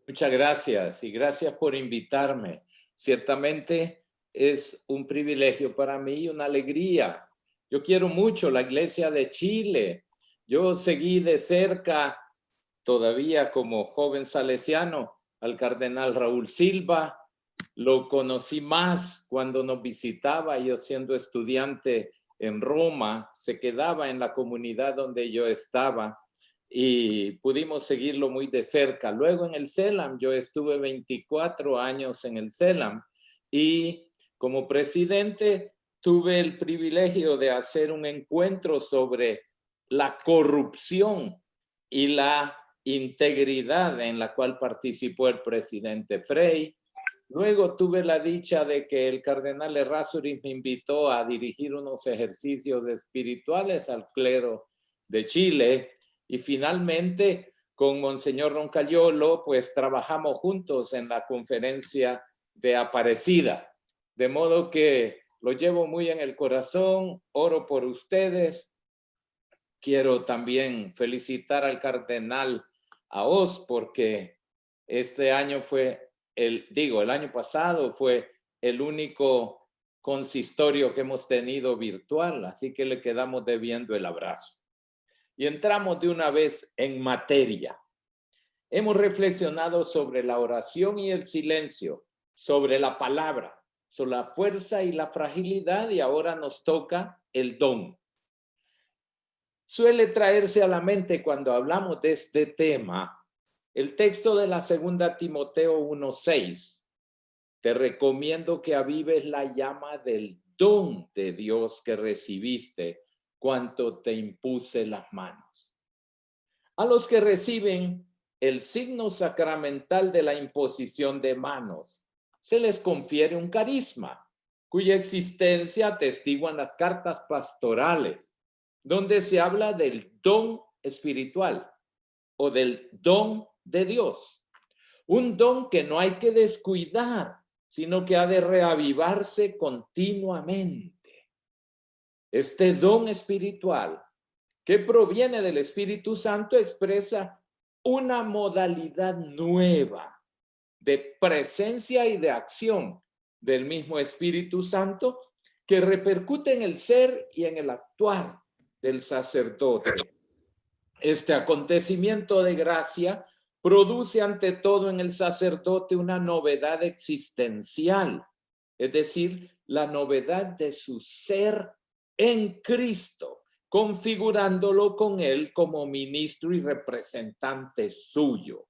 Muchas gracias y gracias por invitarme. Ciertamente es un privilegio para mí y una alegría. Yo quiero mucho la Iglesia de Chile. Yo seguí de cerca, todavía como joven salesiano, al cardenal Raúl Silva. Lo conocí más cuando nos visitaba, yo siendo estudiante en Roma, se quedaba en la comunidad donde yo estaba y pudimos seguirlo muy de cerca. Luego en el CELAM, yo estuve 24 años en el CELAM y como presidente tuve el privilegio de hacer un encuentro sobre la corrupción y la integridad en la cual participó el presidente Frei. Luego tuve la dicha de que el cardenal Errázuriz me invitó a dirigir unos ejercicios espirituales al clero de Chile y finalmente con Monseñor Roncaliolo pues trabajamos juntos en la conferencia de Aparecida. De modo que lo llevo muy en el corazón, oro por ustedes. Quiero también felicitar al cardenal Aoz porque este año fue el año pasado fue el único consistorio que hemos tenido virtual, así que le quedamos debiendo el abrazo. Y entramos de una vez en materia. Hemos reflexionado sobre la oración y el silencio, sobre la palabra, sobre la fuerza y la fragilidad, y ahora nos toca el don. Suele traerse a la mente cuando hablamos de este tema el texto de la segunda Timoteo 1:6. Te recomiendo que avives la llama del don de Dios que recibiste cuando te impuse las manos. A los que reciben el signo sacramental de la imposición de manos, se les confiere un carisma, cuya existencia atestiguan las cartas pastorales, donde se habla del don espiritual o del don de Dios. Un don que no hay que descuidar, sino que ha de reavivarse continuamente. Este don espiritual que proviene del Espíritu Santo expresa una modalidad nueva de presencia y de acción del mismo Espíritu Santo que repercute en el ser y en el actuar del sacerdote. Este acontecimiento de gracia produce ante todo en el sacerdote una novedad existencial, es decir, la novedad de su ser en Cristo, configurándolo con él como ministro y representante suyo.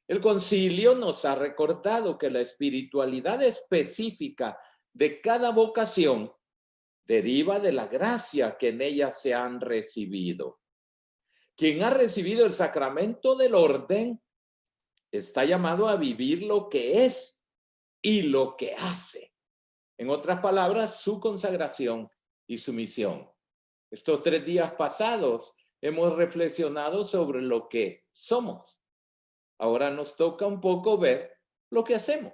El concilio nos ha recordado que la espiritualidad específica de cada vocación deriva de la gracia que en ella se han recibido. Quien ha recibido el sacramento del orden está llamado a vivir lo que es y lo que hace. En otras palabras, su consagración y su misión. Estos 3 días pasados hemos reflexionado sobre lo que somos. Ahora nos toca un poco ver lo que hacemos.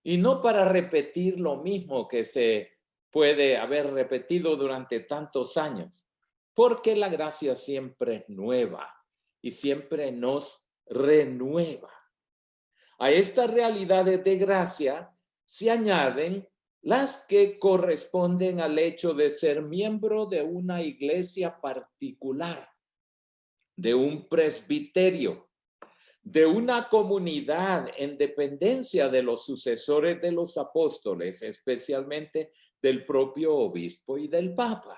Y no para repetir lo mismo que se puede haber repetido durante tantos años, porque la gracia siempre es nueva y siempre nos renueva. A estas realidades de gracia se añaden las que corresponden al hecho de ser miembro de una iglesia particular, de un presbiterio, de una comunidad en dependencia de los sucesores de los apóstoles, especialmente del propio obispo y del papa.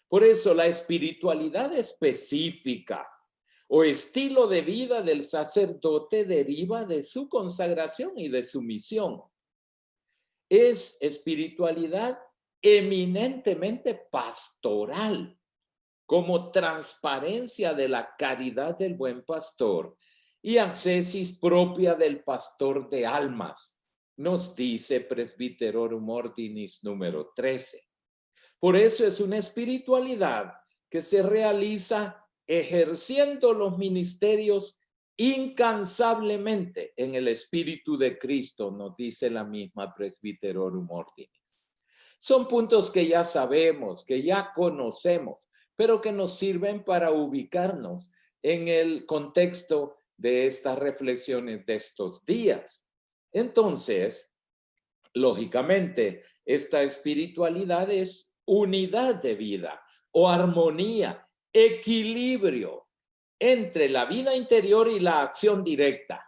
Por eso la espiritualidad específica o estilo de vida del sacerdote deriva de su consagración y de su misión. Es espiritualidad eminentemente pastoral, como transparencia de la caridad del buen pastor y accesis propia del pastor de almas, nos dice Presbyterorum Ordinis número 13. Por eso es una espiritualidad que se realiza ejerciendo los ministerios incansablemente en el Espíritu de Cristo, nos dice la misma Presbyterorum Ordinis. Son puntos que ya sabemos, que ya conocemos, pero que nos sirven para ubicarnos en el contexto de estas reflexiones de estos días. Entonces, lógicamente, esta espiritualidad es unidad de vida o armonía, equilibrio entre la vida interior y la acción directa.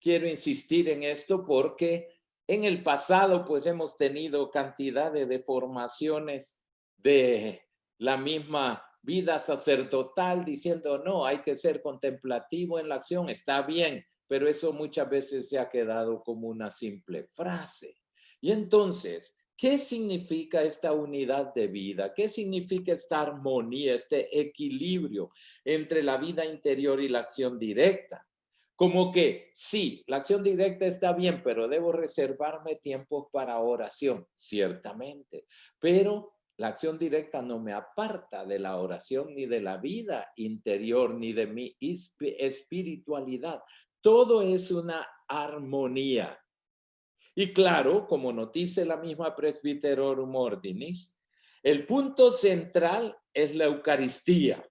Quiero insistir en esto porque en el pasado pues hemos tenido cantidad de deformaciones de la misma vida sacerdotal diciendo no, hay que ser contemplativo en la acción, está bien, pero eso muchas veces se ha quedado como una simple frase. Y entonces, ¿qué significa esta unidad de vida? ¿Qué significa esta armonía, este equilibrio entre la vida interior y la acción directa? Como que sí, la acción directa está bien, pero debo reservarme tiempos para oración, ciertamente. Pero la acción directa no me aparta de la oración, ni de la vida interior, ni de mi espiritualidad. Todo es una armonía. Y claro, como nos dice la misma Presbyterorum Ordinis, el punto central es la Eucaristía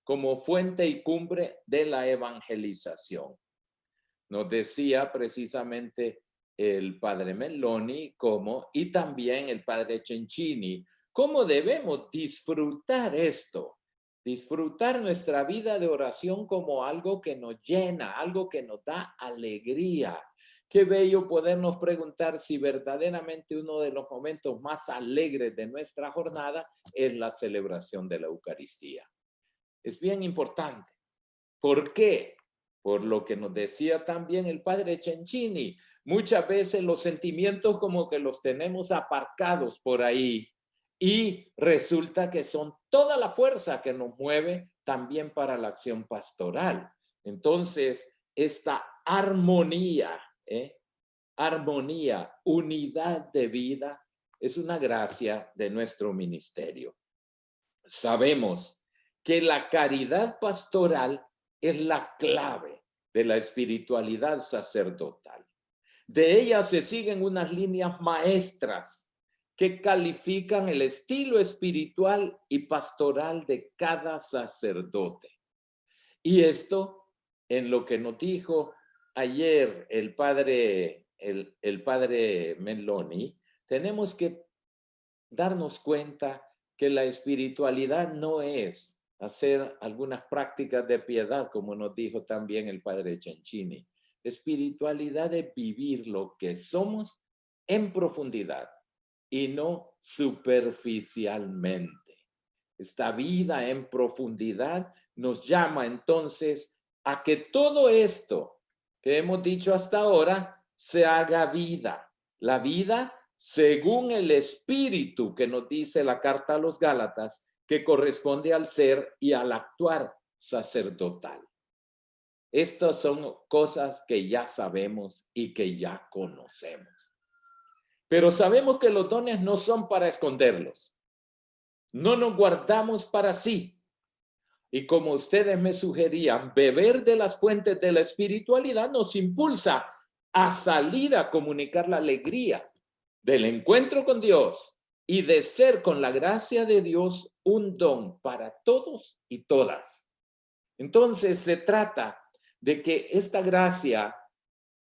como fuente y cumbre de la evangelización. Nos decía precisamente el padre Melloni y también el padre Cencini, cómo debemos disfrutar esto, disfrutar nuestra vida de oración como algo que nos llena, algo que nos da alegría. Qué bello podernos preguntar si verdaderamente uno de los momentos más alegres de nuestra jornada es la celebración de la Eucaristía. Es bien importante. ¿Por qué? Por lo que nos decía también el padre Cencini. Muchas veces los sentimientos como que los tenemos aparcados por ahí y resulta que son toda la fuerza que nos mueve también para la acción pastoral. Entonces, esta armonía, armonía, unidad de vida, es una gracia de nuestro ministerio. Sabemos que la caridad pastoral es la clave de la espiritualidad sacerdotal. De ella se siguen unas líneas maestras que califican el estilo espiritual y pastoral de cada sacerdote. Y esto, en lo que nos dijo ayer el padre Melloni, tenemos que darnos cuenta que la espiritualidad no es hacer algunas prácticas de piedad, como nos dijo también el padre Cencini. Espiritualidad es vivir lo que somos en profundidad y no superficialmente. Esta vida en profundidad nos llama entonces a que todo esto que hemos dicho hasta ahora se haga vida. La vida según el espíritu que nos dice la carta a los Gálatas, que corresponde al ser y al actuar sacerdotal. Estas son cosas que ya sabemos y que ya conocemos. Pero sabemos que los dones no son para esconderlos. No nos guardamos para sí. Y como ustedes me sugerían, beber de las fuentes de la espiritualidad nos impulsa a salir a comunicar la alegría del encuentro con Dios y de ser con la gracia de Dios un don para todos y todas. Entonces se trata de que esta gracia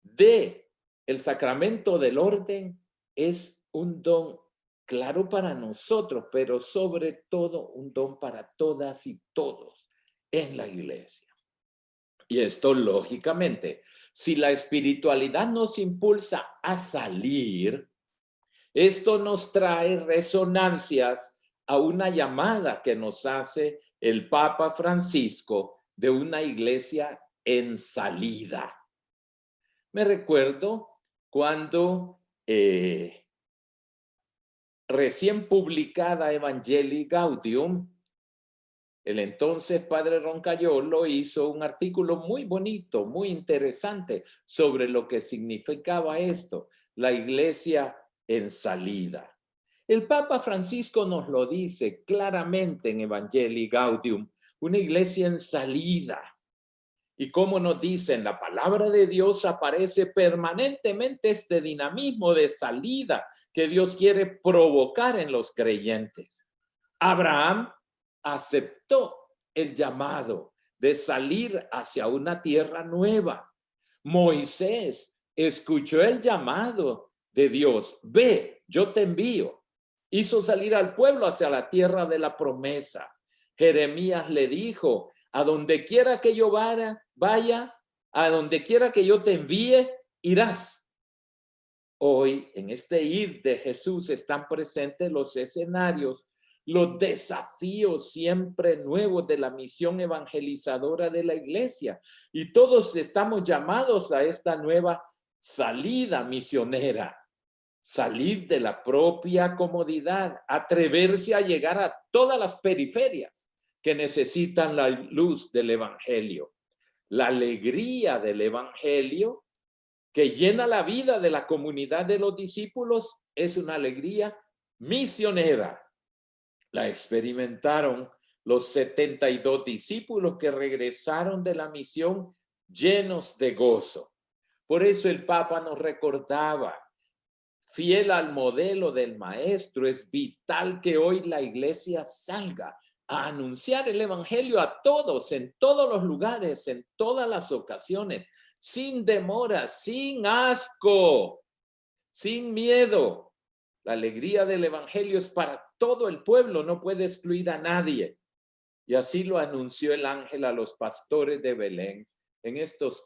de el sacramento del orden es un don claro para nosotros, pero sobre todo un don para todas y todos en la iglesia. Y esto lógicamente, si la espiritualidad nos impulsa a salir, esto nos trae resonancias a una llamada que nos hace el Papa Francisco de una iglesia en salida. Me recuerdo cuando recién publicada Evangelii Gaudium, el entonces padre Roncayolo hizo un artículo muy bonito, muy interesante sobre lo que significaba esto, la iglesia en salida. El Papa Francisco nos lo dice claramente en Evangelii Gaudium, una iglesia en salida. Y como nos dice en la palabra de Dios, aparece permanentemente este dinamismo de salida que Dios quiere provocar en los creyentes. Abraham aceptó el llamado de salir hacia una tierra nueva. Moisés escuchó el llamado de Dios. Ve, yo te envío. Hizo salir al pueblo hacia la tierra de la promesa. Jeremías le dijo, a donde quiera que yo vaya, a donde quiera que yo te envíe, irás. Hoy, en este ir de Jesús, están presentes los escenarios, los desafíos siempre nuevos de la misión evangelizadora de la iglesia. Y todos estamos llamados a esta nueva salida misionera. Salir de la propia comodidad, atreverse a llegar a todas las periferias que necesitan la luz del evangelio. La alegría del evangelio que llena la vida de la comunidad de los discípulos es una alegría misionera. La experimentaron los 72 discípulos que regresaron de la misión llenos de gozo. Por eso el Papa nos recordaba, fiel al modelo del maestro, es vital que hoy la iglesia salga a anunciar el evangelio a todos, en todos los lugares, en todas las ocasiones, sin demora, sin asco, sin miedo. La alegría del evangelio es para todo el pueblo, no puede excluir a nadie. Y así lo anunció el ángel a los pastores de Belén. En estos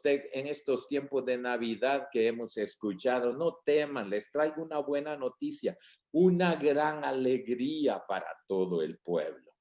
tiempos de Navidad que hemos escuchado, no teman, les traigo una buena noticia, una gran alegría para todo el pueblo.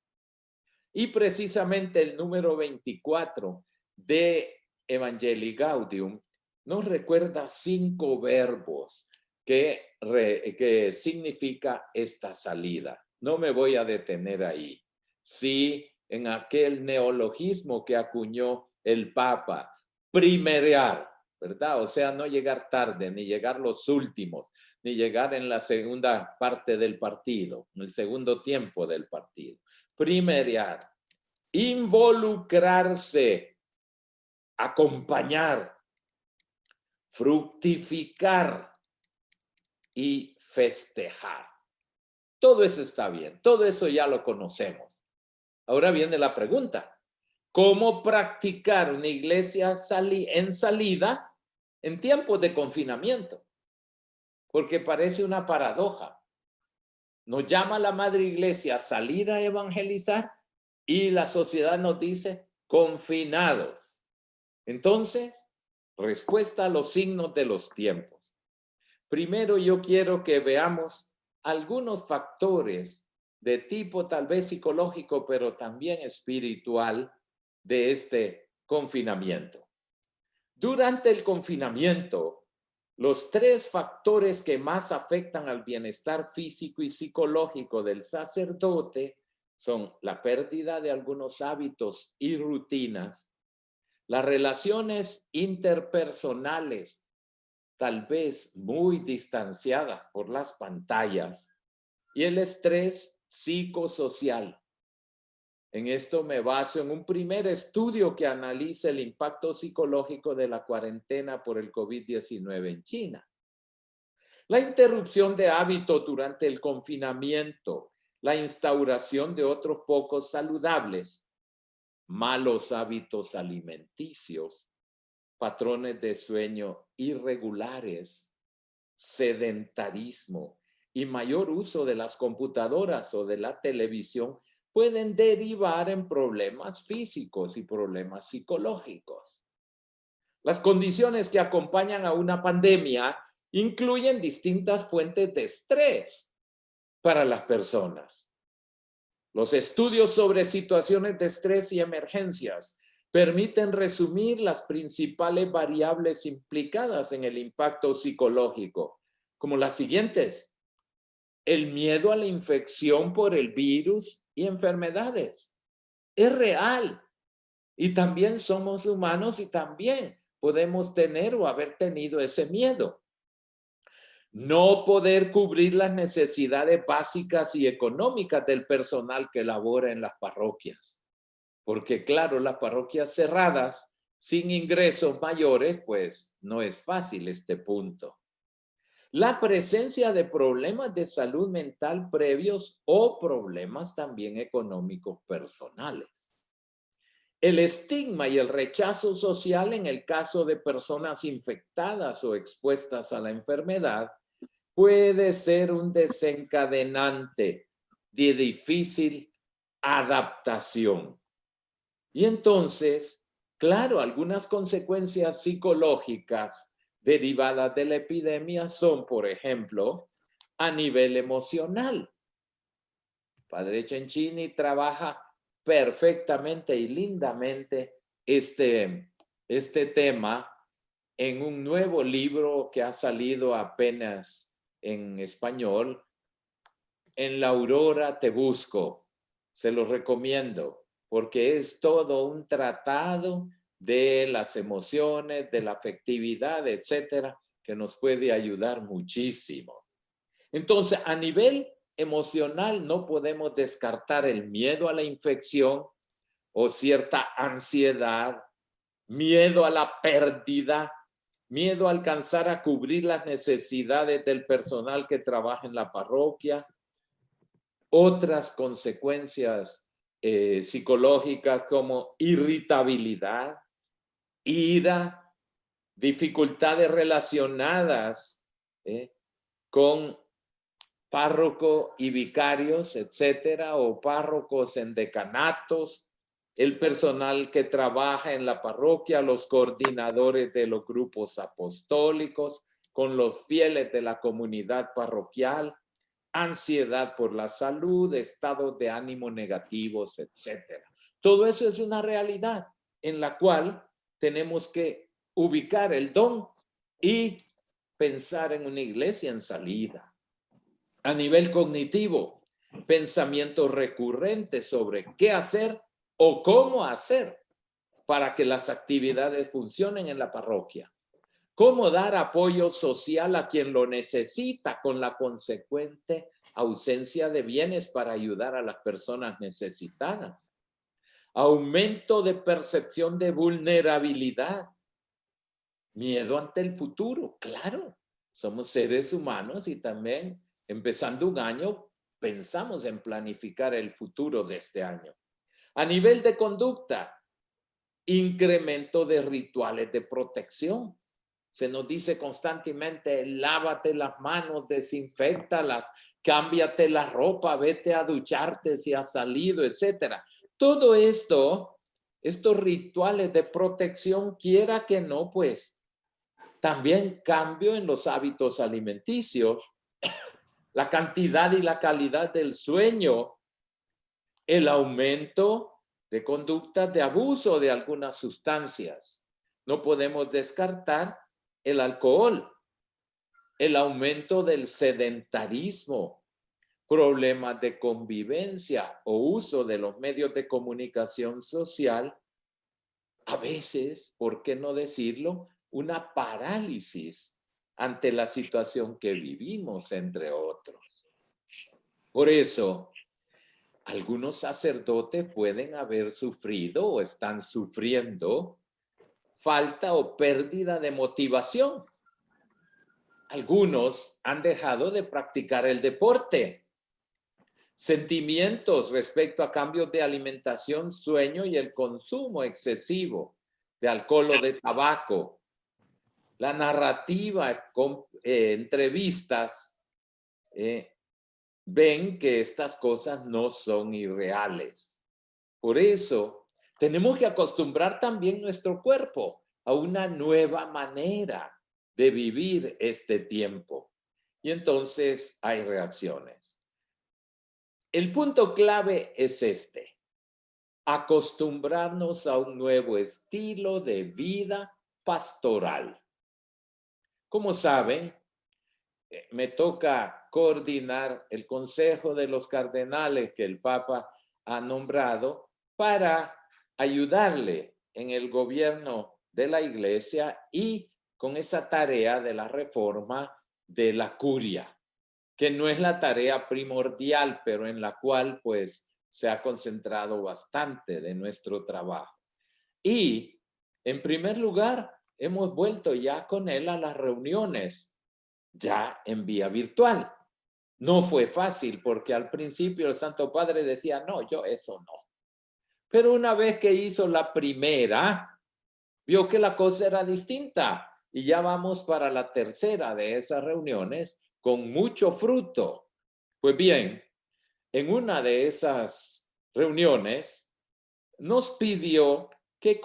Y precisamente el número 24 de Evangelii Gaudium nos recuerda 5 verbos que significa esta salida. No me voy a detener ahí. Sí, en aquel neologismo que acuñó el Papa, primerear, ¿verdad? O sea, no llegar tarde, ni llegar los últimos, ni llegar en la segunda parte del partido, en el segundo tiempo del partido. Primerear, involucrarse, acompañar, fructificar y festejar. Todo eso está bien, todo eso ya lo conocemos. Ahora viene la pregunta, ¿cómo practicar una iglesia en salida en tiempos de confinamiento? Porque parece una paradoja. Nos llama la Madre Iglesia a salir a evangelizar y la sociedad nos dice confinados. Entonces, respuesta a los signos de los tiempos. Primero yo quiero que veamos algunos factores de tipo tal vez psicológico, pero también espiritual de este confinamiento. Durante el confinamiento, los 3 factores que más afectan al bienestar físico y psicológico del sacerdote son la pérdida de algunos hábitos y rutinas, las relaciones interpersonales, tal vez muy distanciadas por las pantallas, y el estrés psicosocial. En esto me baso en un primer estudio que analiza el impacto psicológico de la cuarentena por el COVID-19 en China. La interrupción de hábitos durante el confinamiento, la instauración de otros pocos saludables, malos hábitos alimenticios, patrones de sueño irregulares, sedentarismo y mayor uso de las computadoras o de la televisión pueden derivar en problemas físicos y problemas psicológicos. Las condiciones que acompañan a una pandemia incluyen distintas fuentes de estrés para las personas. Los estudios sobre situaciones de estrés y emergencias permiten resumir las principales variables implicadas en el impacto psicológico, como las siguientes: el miedo a la infección por el virus y enfermedades. Es real. Y también somos humanos y también podemos tener o haber tenido ese miedo. No poder cubrir las necesidades básicas y económicas del personal que labora en las parroquias. Porque claro, las parroquias cerradas, sin ingresos mayores, pues no es fácil este punto. La presencia de problemas de salud mental previos o problemas también económicos personales. El estigma y el rechazo social en el caso de personas infectadas o expuestas a la enfermedad puede ser un desencadenante de difícil adaptación. Y entonces, claro, algunas consecuencias psicológicas derivadas de la epidemia son, por ejemplo, a nivel emocional. Padre Cencini trabaja perfectamente y lindamente este tema en un nuevo libro que ha salido apenas en español, En la aurora te busco. Se los recomiendo porque es todo un tratado de las emociones, de la afectividad, etcétera, que nos puede ayudar muchísimo. Entonces, a nivel emocional, no podemos descartar el miedo a la infección o cierta ansiedad, miedo a la pérdida, miedo a alcanzar a cubrir las necesidades del personal que trabaja en la parroquia, otras consecuencias psicológicas como irritabilidad, ira, dificultades relacionadas con párroco y vicarios, etcétera, o párrocos en decanatos, el personal que trabaja en la parroquia, los coordinadores de los grupos apostólicos, con los fieles de la comunidad parroquial, ansiedad por la salud, estados de ánimo negativos, etcétera. Todo eso es una realidad en la cual tenemos que ubicar el don y pensar en una iglesia en salida. A nivel cognitivo, pensamientos recurrentes sobre qué hacer o cómo hacer para que las actividades funcionen en la parroquia. Cómo dar apoyo social a quien lo necesita con la consecuente ausencia de bienes para ayudar a las personas necesitadas. Aumento de percepción de vulnerabilidad. Miedo ante el futuro, claro. Somos seres humanos y también empezando un año pensamos en planificar el futuro de este año. A nivel de conducta, incremento de rituales de protección. Se nos dice constantemente, lávate las manos, desinféctalas, cámbiate la ropa, vete a ducharte si has salido, etcétera. Todo esto, estos rituales de protección, quiera que no, pues, también cambio en los hábitos alimenticios, la cantidad y la calidad del sueño, el aumento de conductas de abuso de algunas sustancias. No podemos descartar el alcohol, el aumento del sedentarismo, problemas de convivencia o uso de los medios de comunicación social, a veces, ¿por qué no decirlo? Una parálisis ante la situación que vivimos, entre otros. Por eso, algunos sacerdotes pueden haber sufrido o están sufriendo falta o pérdida de motivación. Algunos han dejado de practicar el deporte. Sentimientos respecto a cambios de alimentación, sueño y el consumo excesivo de alcohol o de tabaco. La narrativa con entrevistas ven que estas cosas no son irreales. Por eso, tenemos que acostumbrar también nuestro cuerpo a una nueva manera de vivir este tiempo. Y entonces hay reacciones. El punto clave es este: acostumbrarnos a un nuevo estilo de vida pastoral. Como saben, me toca coordinar el Consejo de los Cardenales que el Papa ha nombrado para ayudarle en el gobierno de la Iglesia y con esa tarea de la reforma de la curia, que no es la tarea primordial, pero en la cual pues se ha concentrado bastante de nuestro trabajo. Y en primer lugar, hemos vuelto ya con él a las reuniones ya en vía virtual. No fue fácil porque al principio el Santo Padre decía, no, yo eso no. Pero una vez que hizo la primera, vio que la cosa era distinta. Y ya vamos para la tercera de esas reuniones con mucho fruto. Pues bien, en una de esas reuniones nos pidió que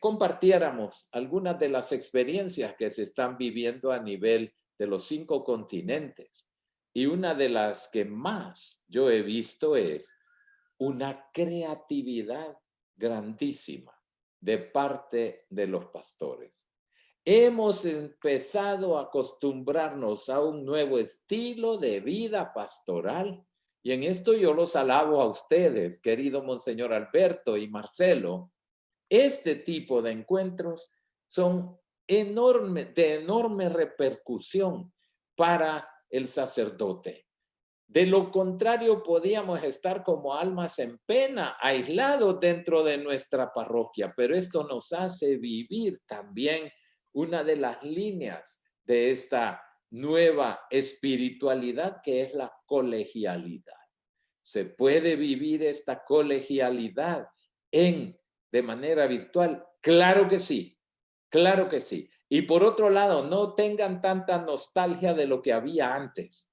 compartiéramos algunas de las experiencias que se están viviendo a nivel de los 5 continentes. Y una de las que más yo he visto es una creatividad grandísima de parte de los pastores. Hemos empezado a acostumbrarnos a un nuevo estilo de vida pastoral. Y en esto yo los alabo a ustedes, querido Monseñor Alberto y Marcelo. Este tipo de encuentros son de enorme repercusión para el sacerdote. De lo contrario, podíamos estar como almas en pena, aislados dentro de nuestra parroquia, pero esto nos hace vivir también una de las líneas de esta nueva espiritualidad que es la colegialidad. ¿Se puede vivir esta colegialidad de manera virtual? Claro que sí, claro que sí. Y por otro lado, no tengan tanta nostalgia de lo que había antes.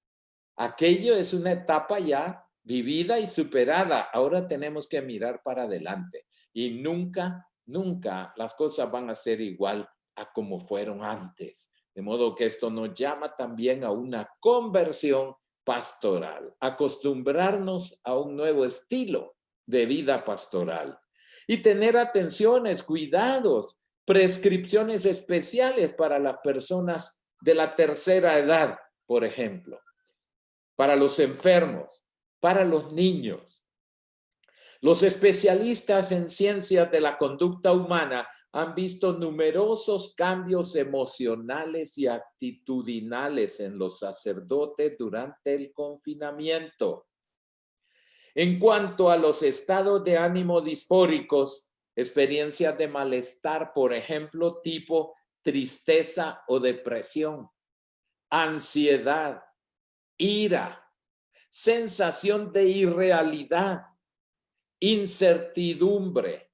Aquello es una etapa ya vivida y superada. Ahora tenemos que mirar para adelante y nunca, nunca las cosas van a ser igual a como fueron antes. De modo que esto nos llama también a una conversión pastoral, acostumbrarnos a un nuevo estilo de vida pastoral y tener atenciones, cuidados, prescripciones especiales para las personas de la tercera edad, por ejemplo, para los enfermos, para los niños. Los especialistas en ciencias de la conducta humana han visto numerosos cambios emocionales y actitudinales en los sacerdotes durante el confinamiento. En cuanto a los estados de ánimo disfóricos, experiencias de malestar, por ejemplo, tipo tristeza o depresión, ansiedad, ira, sensación de irrealidad, incertidumbre,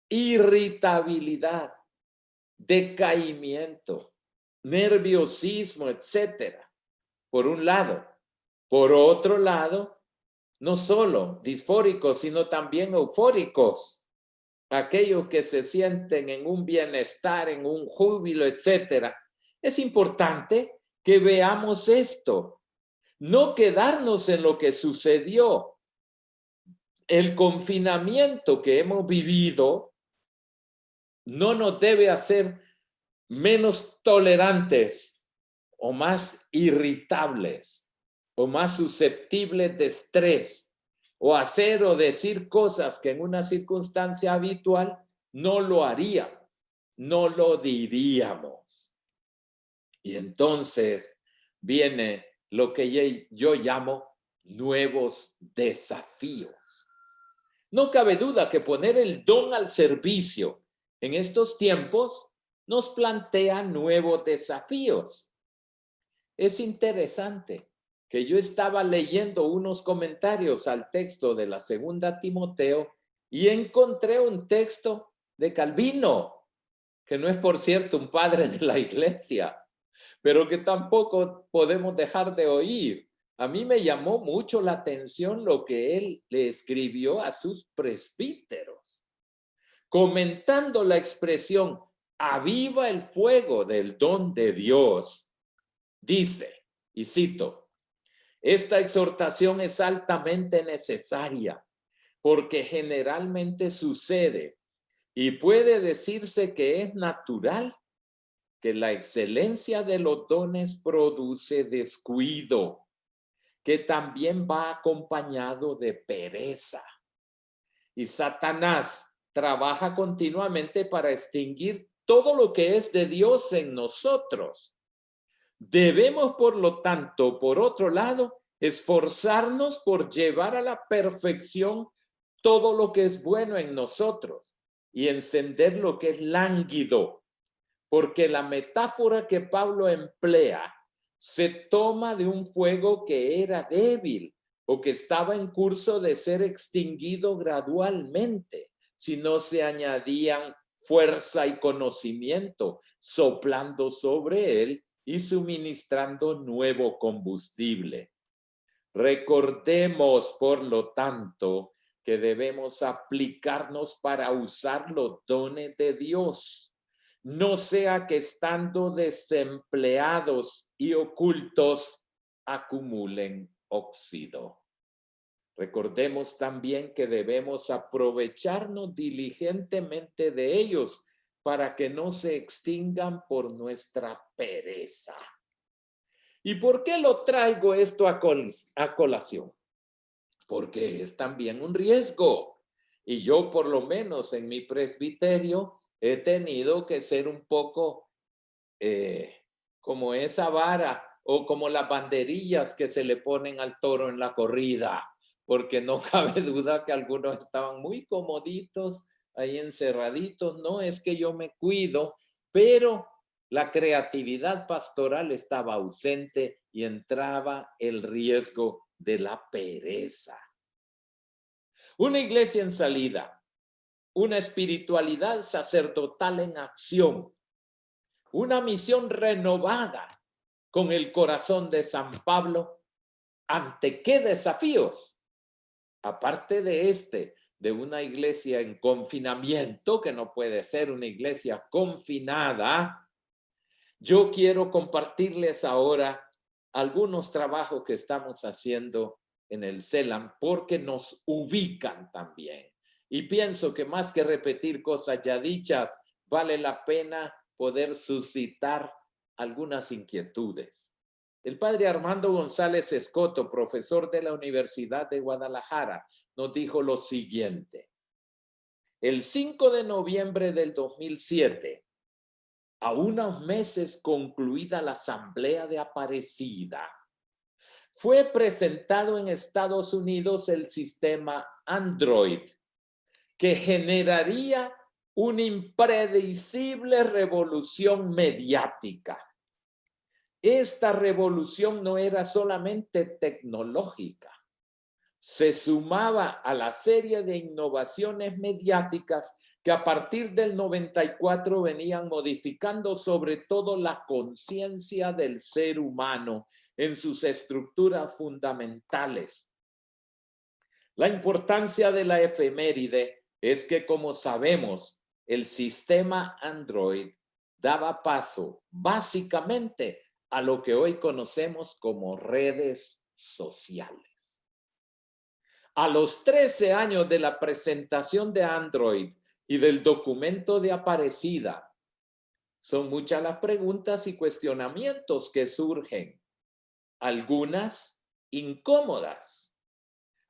irritabilidad, decaimiento, nerviosismo, etcétera. Por un lado. Por otro lado, no solo disfóricos, sino también eufóricos. Aquellos que se sienten en un bienestar, en un júbilo, etcétera. Es importante que veamos esto. No quedarnos en lo que sucedió. El confinamiento que hemos vivido no nos debe hacer menos tolerantes o más irritables o más susceptibles de estrés o hacer o decir cosas que en una circunstancia habitual no lo haríamos, no lo diríamos. Y entonces viene lo que yo llamo nuevos desafíos. No cabe duda que poner el don al servicio en estos tiempos nos plantea nuevos desafíos. Es interesante que yo estaba leyendo unos comentarios al texto de la segunda Timoteo y encontré un texto de Calvino, que no es, por cierto, un padre de la iglesia, pero que tampoco podemos dejar de oír. A mí me llamó mucho la atención lo que él le escribió a sus presbíteros, comentando la expresión aviva el fuego del don de Dios. Dice, y cito, esta exhortación es altamente necesaria porque generalmente sucede y puede decirse que es natural que la excelencia de los dones produce descuido, que también va acompañado de pereza. Y Satanás trabaja continuamente para extinguir todo lo que es de Dios en nosotros. Debemos, por lo tanto, por otro lado, esforzarnos por llevar a la perfección todo lo que es bueno en nosotros y encender lo que es lánguido, porque la metáfora que Pablo emplea se toma de un fuego que era débil, o que estaba en curso de ser extinguido gradualmente si no se añadían fuerza y conocimiento, soplando sobre él y suministrando nuevo combustible. Recordemos, por lo tanto, que debemos aplicarnos para usar los dones de Dios. No sea que estando desempleados y ocultos, acumulen óxido. Recordemos también que debemos aprovecharnos diligentemente de ellos para que no se extingan por nuestra pereza. ¿Y por qué lo traigo esto a colación? Porque es también un riesgo. Y yo, por lo menos en mi presbiterio, he tenido que ser un poco como esa vara o como las banderillas que se le ponen al toro en la corrida, porque no cabe duda que algunos estaban muy comoditos ahí encerraditos. No es que yo me cuido, pero la creatividad pastoral estaba ausente y entraba el riesgo de la pereza. Una iglesia en salida, una espiritualidad sacerdotal en acción, una misión renovada con el corazón de San Pablo. ¿Ante qué desafíos? Aparte de una iglesia en confinamiento, que no puede ser una iglesia confinada, yo quiero compartirles ahora algunos trabajos que estamos haciendo en el CELAM porque nos ubican también. Y pienso que más que repetir cosas ya dichas, vale la pena poder suscitar algunas inquietudes. El padre Armando González Escoto, profesor de la Universidad de Guadalajara, nos dijo lo siguiente. El 5 de noviembre del 2007, a unos meses concluida la Asamblea de Aparecida, fue presentado en Estados Unidos el sistema Android, que generaría una impredecible revolución mediática. Esta revolución no era solamente tecnológica, se sumaba a la serie de innovaciones mediáticas que a partir del 94 venían modificando sobre todo la conciencia del ser humano en sus estructuras fundamentales. La importancia de la efeméride es que, como sabemos, el sistema Android daba paso básicamente a lo que hoy conocemos como redes sociales. A los 13 años de la presentación de Android y del documento de Aparecida, son muchas las preguntas y cuestionamientos que surgen, algunas incómodas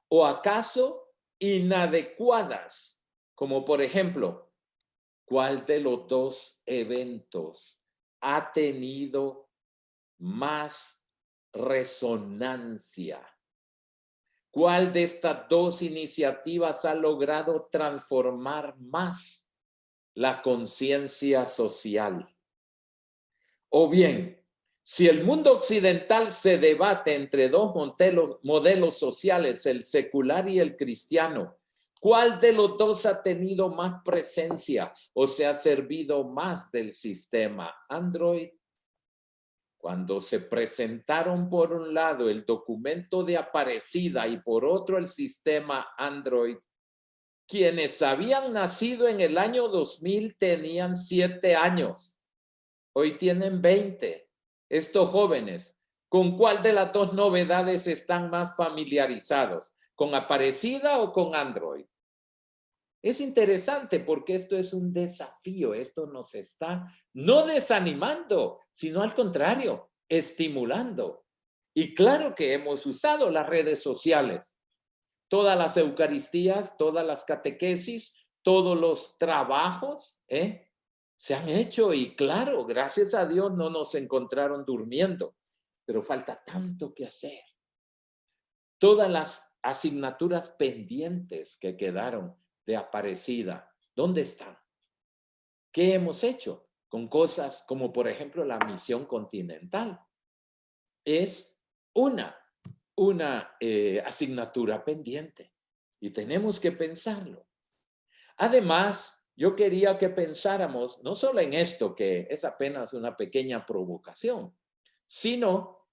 o acaso inadecuadas, como por ejemplo, ¿cuál de los dos eventos ha tenido más resonancia? ¿Cuál de estas dos iniciativas ha logrado transformar más la conciencia social? O bien, si el mundo occidental se debate entre dos modelos sociales, el secular y el cristiano, ¿cuál de los dos ha tenido más presencia o se ha servido más del sistema Android? Cuando se presentaron por un lado el documento de Aparecida y por otro el sistema Android, quienes habían nacido en el año 2000 tenían 7 años. Hoy tienen 20. Estos jóvenes, ¿con cuál de las dos novedades están más familiarizados? ¿Con Aparecida o con Android? Es interesante porque esto es un desafío, esto nos está no desanimando, sino al contrario, estimulando. Y claro que hemos usado las redes sociales, todas las eucaristías, todas las catequesis, todos los trabajos, se han hecho y claro, gracias a Dios no nos encontraron durmiendo, pero falta tanto que hacer. Todas las asignaturas pendientes que quedaron de Aparecida, ¿dónde están? ¿Qué hemos hecho con cosas como, por ejemplo, la misión continental? Es una. una asignatura pendiente y tenemos que pensarlo. Además, yo quería que pensáramos no solo en esto, que es apenas una pequeña provocación, sino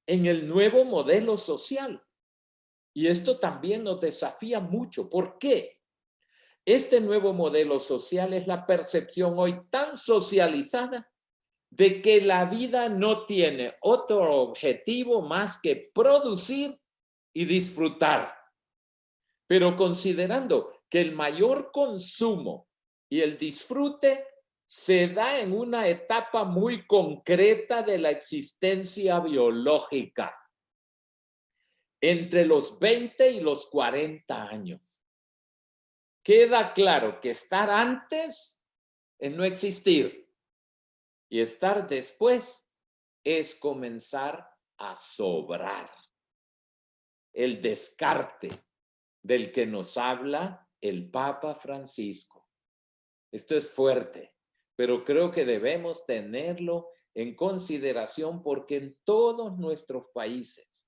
en el nuevo modelo social. Y esto también nos desafía mucho. ¿Por qué? Este nuevo modelo social es la percepción hoy tan socializada de que la vida no tiene otro objetivo más que producir y disfrutar. Pero considerando que el mayor consumo y el disfrute se da en una etapa muy concreta de la existencia biológica, entre los 20 y los 40 años. Queda claro que estar antes es no existir y estar después es comenzar a sobrar. El descarte del que nos habla el Papa Francisco. Esto es fuerte, pero creo que debemos tenerlo en consideración porque en todos nuestros países,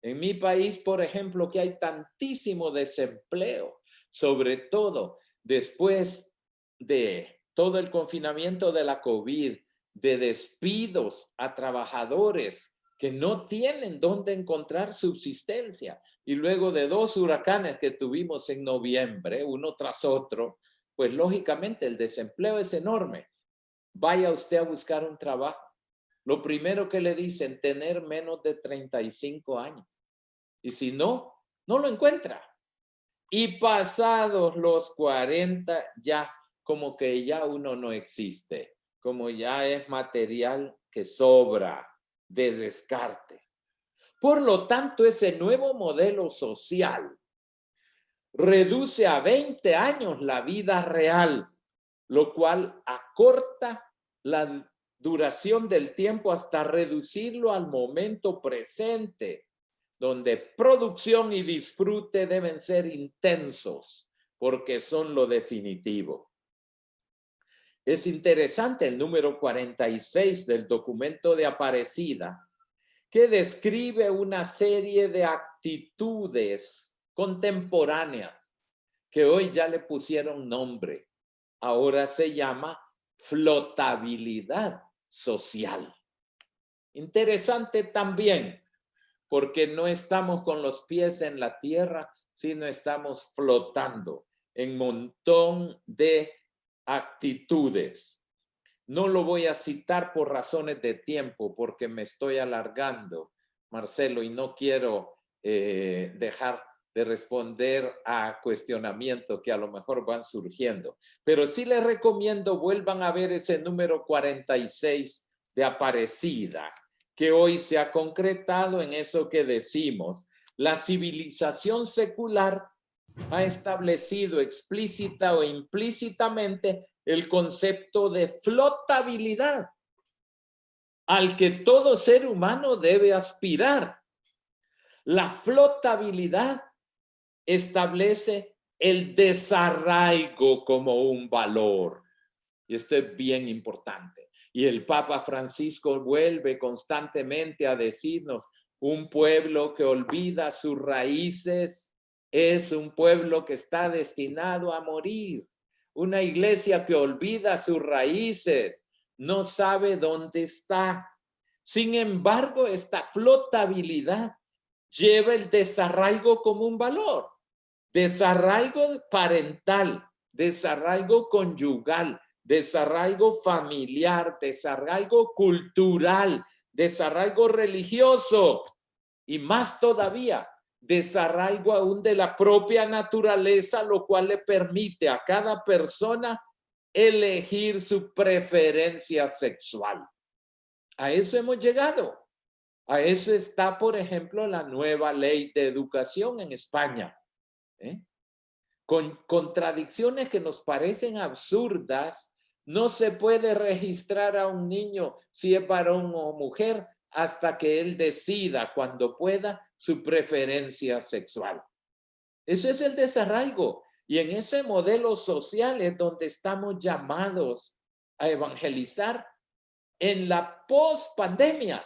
en mi país, por ejemplo, que hay tantísimo desempleo, sobre todo después de todo el confinamiento de la COVID, de despidos a trabajadores que no tienen dónde encontrar subsistencia. Y luego de 2 huracanes que tuvimos en noviembre, uno tras otro, pues lógicamente el desempleo es enorme. Vaya usted a buscar un trabajo. Lo primero que le dicen, tener menos de 35 años. Y si no, no lo encuentra. Y pasados los 40, ya como que ya uno no existe, como ya es material que sobra de descarte. Por lo tanto, ese nuevo modelo social reduce a 20 años la vida real, lo cual acorta la duración del tiempo hasta reducirlo al momento presente, donde producción y disfrute deben ser intensos, porque son lo definitivo. Es interesante el número 46 del documento de Aparecida, que describe una serie de actitudes contemporáneas que hoy ya le pusieron nombre. Ahora se llama flotabilidad social. Interesante también, porque no estamos con los pies en la tierra, sino estamos flotando en un montón de actitudes. No lo voy a citar por razones de tiempo, porque me estoy alargando, Marcelo, y no quiero dejar de responder a cuestionamientos que a lo mejor van surgiendo. Pero sí les recomiendo, vuelvan a ver ese número 46 de Aparecida, que hoy se ha concretado en eso que decimos. La civilización secular ha establecido explícita o implícitamente el concepto de flotabilidad al que todo ser humano debe aspirar. La flotabilidad establece el desarraigo como un valor. Y esto es bien importante. Y el Papa Francisco vuelve constantemente a decirnos, un pueblo que olvida sus raíces es un pueblo que está destinado a morir. Una iglesia que olvida sus raíces no sabe dónde está. Sin embargo, esta flotabilidad lleva el desarraigo como un valor. Desarraigo parental, desarraigo conyugal, desarraigo familiar, desarraigo cultural, desarraigo religioso y más todavía, desarraigo aún de la propia naturaleza, lo cual le permite a cada persona elegir su preferencia sexual. A eso hemos llegado. A eso está, por ejemplo, la nueva ley de educación en España. Con contradicciones que nos parecen absurdas, no se puede registrar a un niño si es varón o mujer hasta que él decida, cuando pueda, su preferencia sexual. Eso es el desarraigo. Y en ese modelo social es donde estamos llamados a evangelizar en la post-pandemia,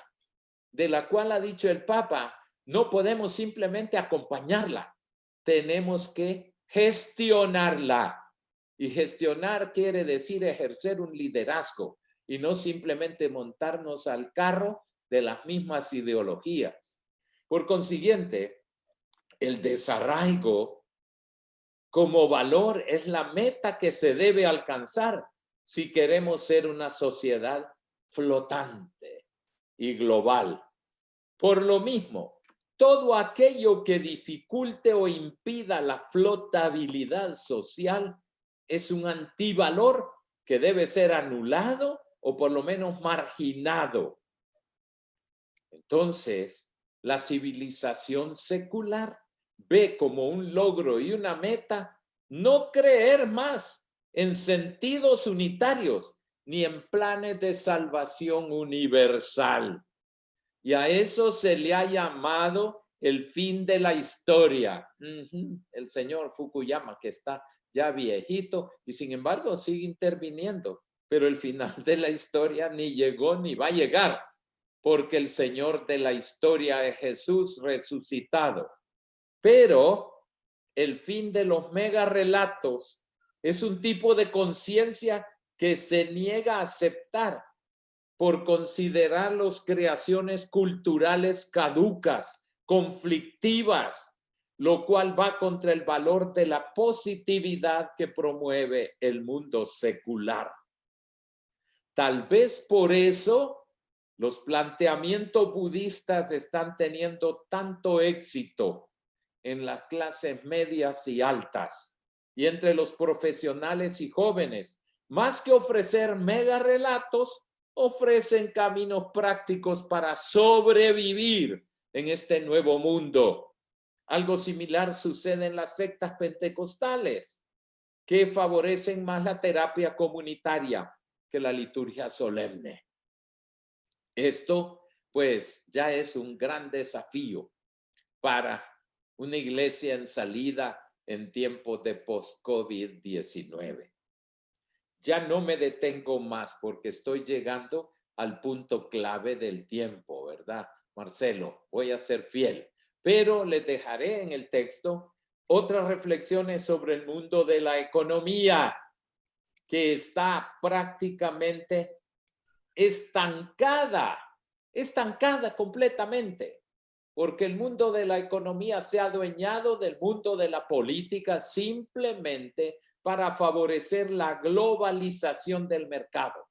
de la cual ha dicho el Papa, no podemos simplemente acompañarla, tenemos que gestionarla. Y gestionar quiere decir ejercer un liderazgo y no simplemente montarnos al carro de las mismas ideologías. Por consiguiente, el desarraigo como valor es la meta que se debe alcanzar si queremos ser una sociedad flotante y global. Por lo mismo, todo aquello que dificulte o impida la flotabilidad social es un antivalor que debe ser anulado o por lo menos marginado. Entonces, la civilización secular ve como un logro y una meta no creer más en sentidos unitarios ni en planes de salvación universal. Y a eso se le ha llamado el fin de la historia. El señor Fukuyama, que está ya viejito y sin embargo sigue interviniendo, pero el final de la historia ni llegó ni va a llegar, porque el Señor de la historia es Jesús resucitado. Pero el fin de los mega relatos es un tipo de conciencia que se niega a aceptar por considerarlos creaciones culturales caducas, conflictivas, lo cual va contra el valor de la positividad que promueve el mundo secular. Tal vez por eso los planteamientos budistas están teniendo tanto éxito en las clases medias y altas y entre los profesionales y jóvenes. Más que ofrecer mega relatos, ofrecen caminos prácticos para sobrevivir en este nuevo mundo. Algo similar sucede en las sectas pentecostales, que favorecen más la terapia comunitaria que la liturgia solemne. Esto, pues, ya es un gran desafío para una iglesia en salida en tiempos de post-COVID-19. Ya no me detengo más porque estoy llegando al punto clave del tiempo, ¿verdad, Marcelo? Voy a ser fiel, pero les dejaré en el texto otras reflexiones sobre el mundo de la economía, que está prácticamente estancada completamente, porque el mundo de la economía se ha adueñado del mundo de la política simplemente para favorecer la globalización del mercado.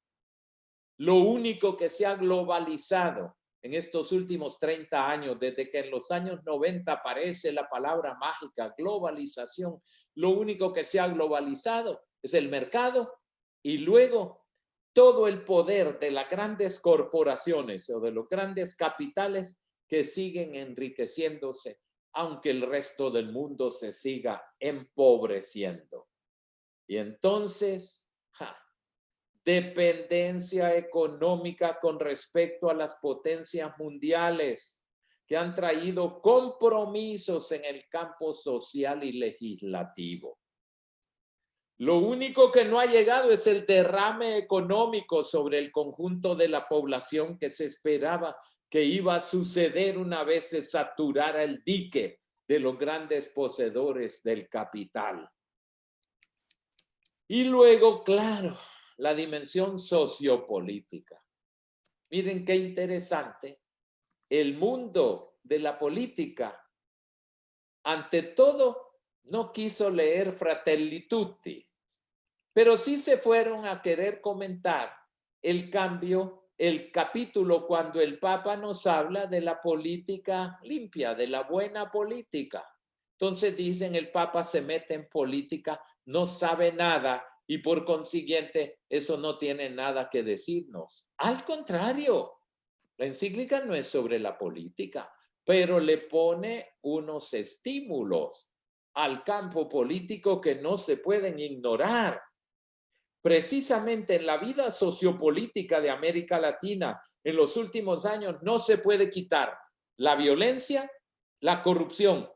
Lo único que se ha globalizado en estos últimos 30 años, desde que en los años 90 aparece la palabra mágica, globalización, lo único que se ha globalizado es el mercado y luego todo el poder de las grandes corporaciones o de los grandes capitales que siguen enriqueciéndose, aunque el resto del mundo se siga empobreciendo. Y entonces, dependencia económica con respecto a las potencias mundiales que han traído compromisos en el campo social y legislativo. Lo único que no ha llegado es el derrame económico sobre el conjunto de la población que se esperaba que iba a suceder una vez se saturara el dique de los grandes poseedores del capital. Y luego, claro, la dimensión sociopolítica. Miren qué interesante. El mundo de la política, ante todo, no quiso leer Fratelli Tutti, pero sí se fueron a querer comentar el cambio, el capítulo cuando el Papa nos habla de la política limpia, de la buena política. Entonces dicen el Papa se mete en política, no sabe nada y por consiguiente eso no tiene nada que decirnos. Al contrario, la encíclica no es sobre la política, pero le pone unos estímulos al campo político que no se pueden ignorar. Precisamente en la vida sociopolítica de América Latina en los últimos años no se puede quitar la violencia, la corrupción,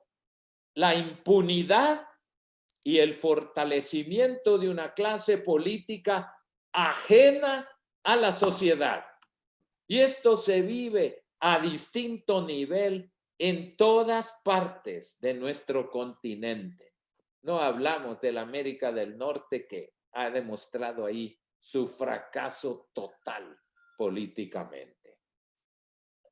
la impunidad y el fortalecimiento de una clase política ajena a la sociedad. Y esto se vive a distinto nivel en todas partes de nuestro continente. No hablamos de la América del Norte, que ha demostrado ahí su fracaso total políticamente.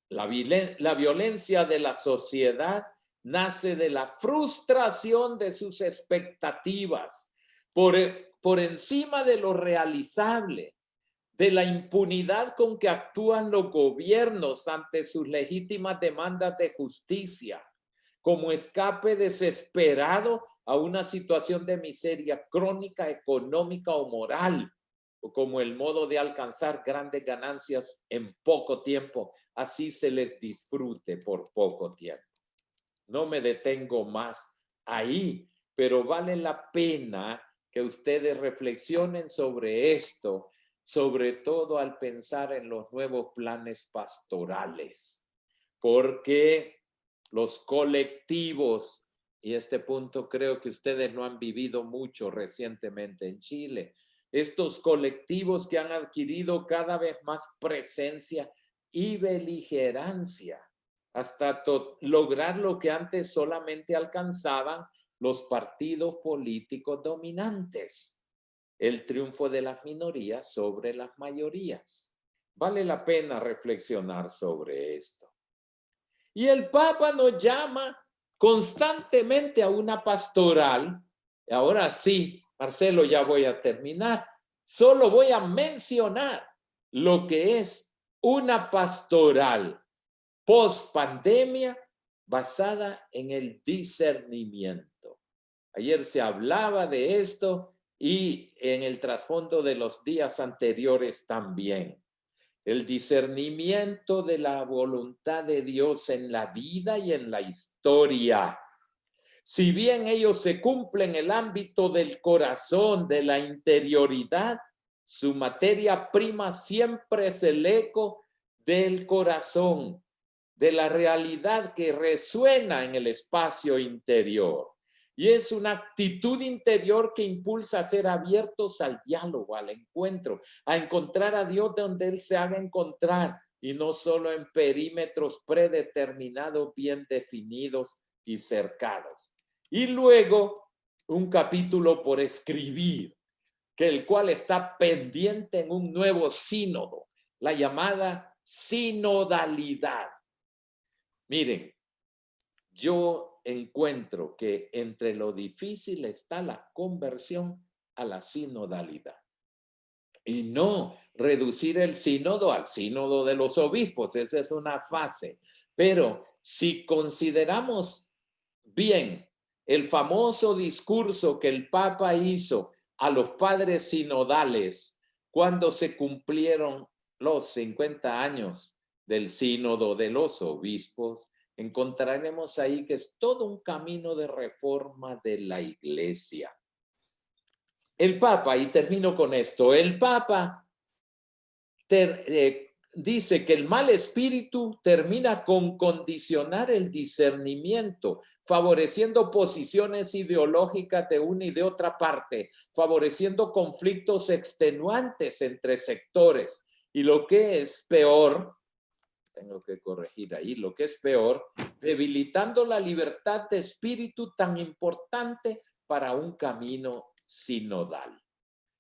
La violencia de la sociedad nace de la frustración de sus expectativas por encima de lo realizable, de la impunidad con que actúan los gobiernos ante sus legítimas demandas de justicia, como escape desesperado a una situación de miseria crónica, económica o moral, o como el modo de alcanzar grandes ganancias en poco tiempo, así se les disfrute por poco tiempo. No me detengo más ahí, pero vale la pena que ustedes reflexionen sobre esto, sobre todo al pensar en los nuevos planes pastorales, porque los colectivos, y este punto creo que ustedes no han vivido mucho recientemente en Chile, estos colectivos que han adquirido cada vez más presencia y beligerancia, hasta lograr lo que antes solamente alcanzaban los partidos políticos dominantes, el triunfo de las minorías sobre las mayorías. Vale la pena reflexionar sobre esto. Y el Papa nos llama constantemente a una pastoral. Ahora sí, Marcelo, ya voy a terminar. Solo voy a mencionar lo que es una pastoral post pandemia basada en el discernimiento. Ayer se hablaba de esto y en el trasfondo de los días anteriores también. El discernimiento de la voluntad de Dios en la vida y en la historia. Si bien ellos se cumplen en el ámbito del corazón, de la interioridad, su materia prima siempre es el eco del corazón, de la realidad que resuena en el espacio interior. Y es una actitud interior que impulsa a ser abiertos al diálogo, al encuentro, a encontrar a Dios donde Él se haga encontrar y no solo en perímetros predeterminados, bien definidos y cercados. Y luego un capítulo por escribir, que el cual está pendiente en un nuevo sínodo, la llamada sinodalidad. Miren, yo encuentro que entre lo difícil está la conversión a la sinodalidad. Y no reducir el sínodo al sínodo de los obispos, esa es una fase. Pero si consideramos bien el famoso discurso que el Papa hizo a los padres sinodales cuando se cumplieron los 50 años del sínodo de los obispos, encontraremos ahí que es todo un camino de reforma de la Iglesia. El Papa, y termino con esto, el Papa dice que el mal espíritu termina con condicionar el discernimiento, favoreciendo posiciones ideológicas de una y de otra parte, favoreciendo conflictos extenuantes entre sectores. Y lo que es peor, tengo que corregir ahí, lo que es peor, debilitando la libertad de espíritu tan importante para un camino sinodal.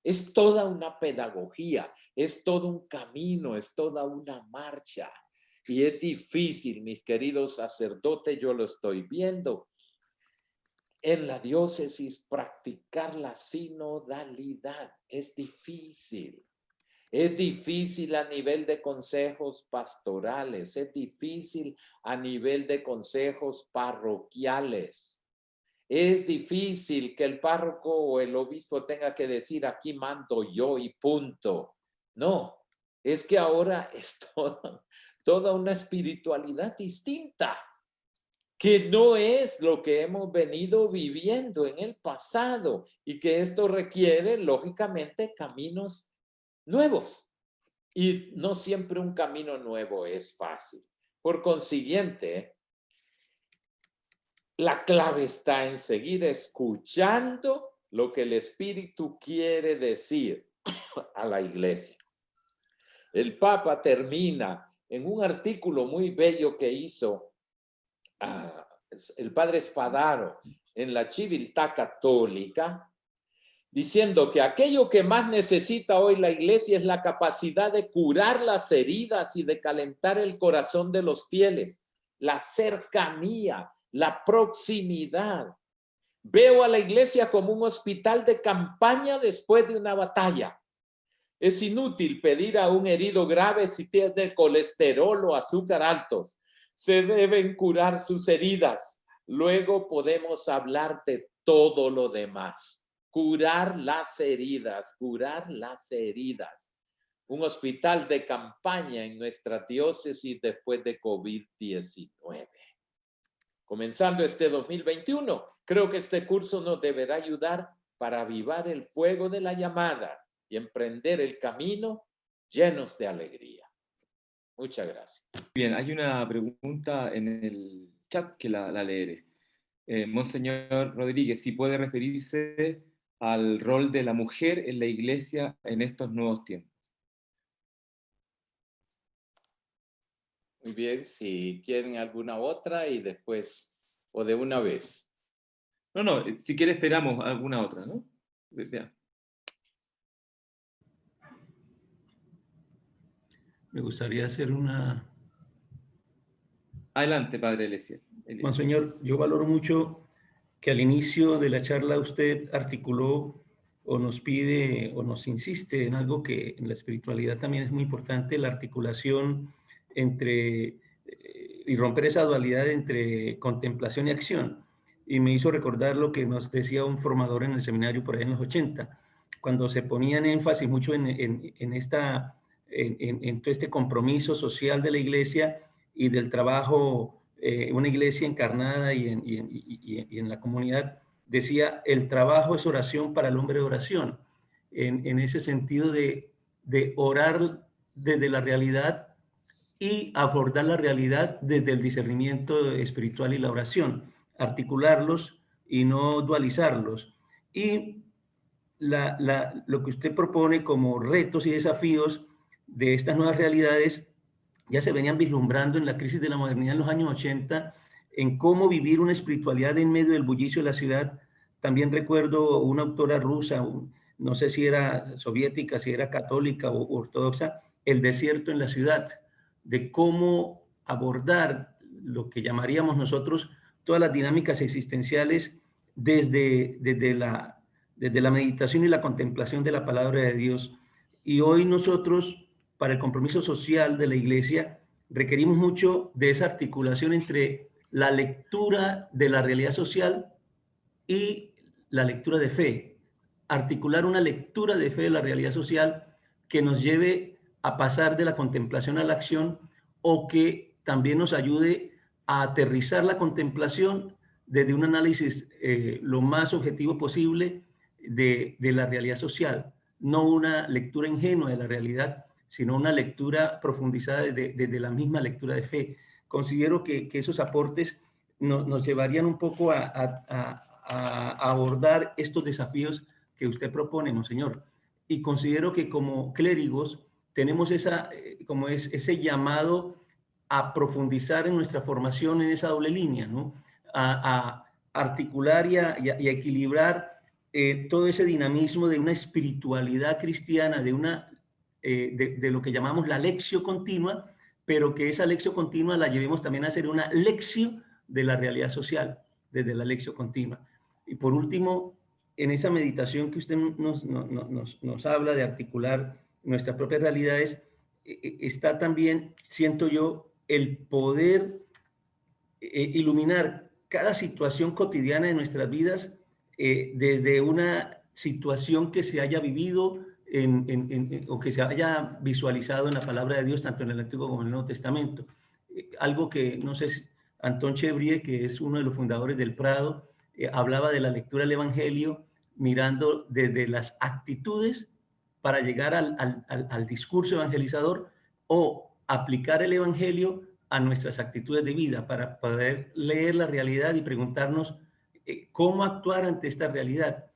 Es toda una pedagogía, es todo un camino, es toda una marcha. Y es difícil, mis queridos sacerdotes, yo lo estoy viendo en la diócesis, practicar la sinodalidad. Es difícil. Es difícil a nivel de consejos pastorales, es difícil a nivel de consejos parroquiales. Es difícil que el párroco o el obispo tenga que decir aquí mando yo y punto. No, es que ahora es toda una espiritualidad distinta, que no es lo que hemos venido viviendo en el pasado y que esto requiere, lógicamente, caminos nuevos. Y no siempre un camino nuevo es fácil. Por consiguiente, la clave está en seguir escuchando lo que el Espíritu quiere decir a la Iglesia. El Papa termina en un artículo muy bello que hizo el padre Spadaro en la Civiltà Católica, diciendo que aquello que más necesita hoy la iglesia es la capacidad de curar las heridas y de calentar el corazón de los fieles, la cercanía, la proximidad. Veo a la iglesia como un hospital de campaña después de una batalla. Es inútil pedir a un herido grave si tiene colesterol o azúcar altos. Se deben curar sus heridas. Luego podemos hablar de todo lo demás. Curar las heridas, curar las heridas. Un hospital de campaña en nuestra diócesis después de COVID-19. Comenzando este 2021, creo que este curso nos deberá ayudar para avivar el fuego de la llamada y emprender el camino llenos de alegría. Muchas gracias. Bien, hay una pregunta en el chat que la leeré. Monseñor Rodríguez, si puede referirse al rol de la mujer en la iglesia en estos nuevos tiempos. Muy bien, si quieren alguna otra y después, o de una vez. No, si quiere esperamos alguna otra, ¿no? Vean. Me gustaría hacer una... Adelante, padre Eliezer. Monseñor, yo valoro mucho que al inicio de la charla usted articuló o nos pide o nos insiste en algo que en la espiritualidad también es muy importante, la articulación entre y romper esa dualidad entre contemplación y acción. Y me hizo recordar lo que nos decía un formador en el seminario por ahí en los 80, cuando se ponían énfasis mucho en todo este compromiso social de la iglesia y del trabajo, una iglesia encarnada y en la comunidad. Decía, el trabajo es oración para el hombre de oración, en ese sentido de orar desde la realidad y abordar la realidad desde el discernimiento espiritual y la oración, articularlos y no dualizarlos. Y lo que usted propone como retos y desafíos de estas nuevas realidades ya se venían vislumbrando en la crisis de la modernidad en los años 80, en cómo vivir una espiritualidad en medio del bullicio de la ciudad. También recuerdo una autora rusa, no sé si era soviética, si era católica o ortodoxa, El desierto en la ciudad, de cómo abordar lo que llamaríamos nosotros todas las dinámicas existenciales desde la meditación y la contemplación de la palabra de Dios. Y hoy nosotros, para el compromiso social de la iglesia, requerimos mucho de esa articulación entre la lectura de la realidad social y la lectura de fe. Articular una lectura de fe de la realidad social que nos lleve a pasar de la contemplación a la acción o que también nos ayude a aterrizar la contemplación desde un análisis lo más objetivo posible de la realidad social, no una lectura ingenua de la realidad, sino una lectura profundizada desde la misma lectura de fe. Considero que esos aportes nos llevarían un poco a abordar estos desafíos que usted propone, Monseñor. Y considero que como clérigos tenemos ese llamado a profundizar en nuestra formación en esa doble línea, ¿no? A articular y a equilibrar todo ese dinamismo de una espiritualidad cristiana, de lo que llamamos la lección continua, pero que esa lección continua la llevemos también a ser una lección de la realidad social, desde la lección continua. Y por último, en esa meditación que usted nos habla de articular nuestras propias realidades, está también, siento yo, el poder iluminar cada situación cotidiana de nuestras vidas desde una situación que se haya vivido o que se haya visualizado en la palabra de Dios, tanto en el Antiguo como en el Nuevo Testamento. Algo que, no sé, Antón Chevrier, que es uno de los fundadores del Prado, hablaba de la lectura del Evangelio mirando desde las actitudes para llegar al discurso evangelizador o aplicar el Evangelio a nuestras actitudes de vida para poder leer la realidad y preguntarnos cómo actuar ante esta realidad.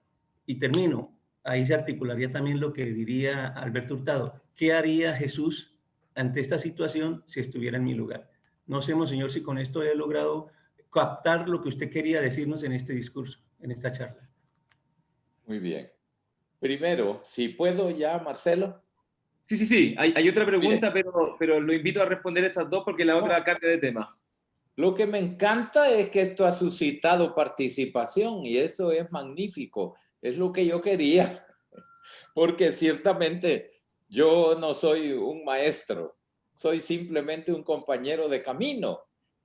Y termino, ahí se articularía también lo que diría Alberto Hurtado. ¿Qué haría Jesús ante esta situación si estuviera en mi lugar? No sé, Monseñor, si con esto he logrado captar lo que usted quería decirnos en este discurso, en esta charla. Muy bien. Primero, si puedo ya, Marcelo. Sí. Hay otra pregunta, Mire. pero lo invito a responder estas dos porque la otra cambia de tema. Lo que me encanta es que esto ha suscitado participación y eso es magnífico. Es lo que yo quería, porque ciertamente yo no soy un maestro, soy simplemente un compañero de camino.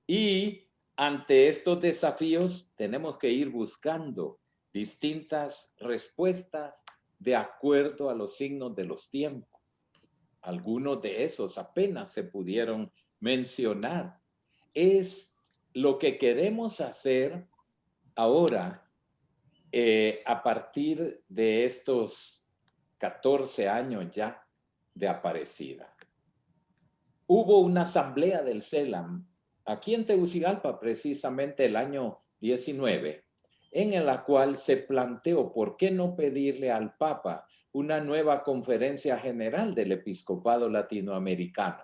Y ante estos desafíos tenemos que ir buscando distintas respuestas de acuerdo a los signos de los tiempos. Algunos de esos apenas se pudieron mencionar. Es lo que queremos hacer ahora a partir de estos 14 años ya de Aparecida. Hubo una asamblea del CELAM aquí en Tegucigalpa precisamente el año 19, en la cual se planteó por qué no pedirle al Papa una nueva conferencia general del episcopado latinoamericano.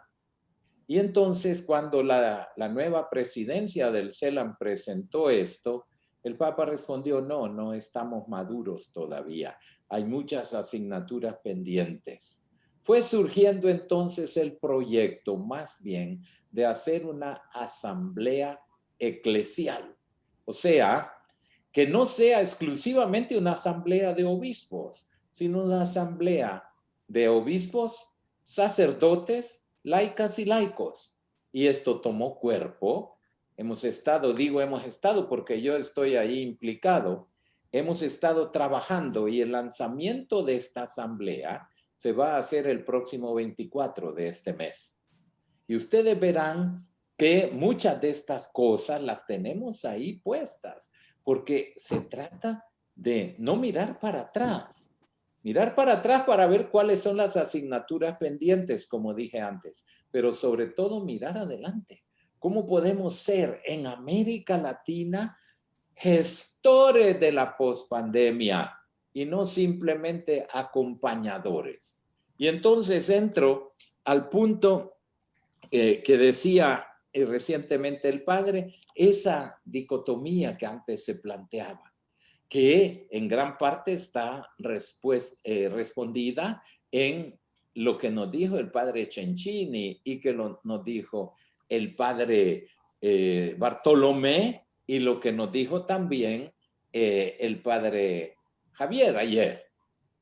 Y entonces cuando la nueva presidencia del CELAM presentó esto, el Papa respondió, no estamos maduros todavía, hay muchas asignaturas pendientes. Fue surgiendo entonces el proyecto más bien de hacer una asamblea eclesial, o sea, que no sea exclusivamente una asamblea de obispos, sino una asamblea de obispos, sacerdotes, laicas y laicos. Y esto tomó cuerpo. Hemos estado porque yo estoy ahí implicado, hemos estado trabajando y el lanzamiento de esta asamblea se va a hacer el próximo 24 de este mes. Y ustedes verán que muchas de estas cosas las tenemos ahí puestas, porque se trata de no mirar para atrás. Mirar para atrás para ver cuáles son las asignaturas pendientes, como dije antes, pero sobre todo mirar adelante. ¿Cómo podemos ser en América Latina gestores de la pospandemia y no simplemente acompañadores? Y entonces entro al punto que decía recientemente el padre, esa dicotomía que antes se planteaba, que en gran parte está respondida en lo que nos dijo el padre Cencini y que nos dijo el padre Bartolomé y lo que nos dijo también el padre Javier ayer.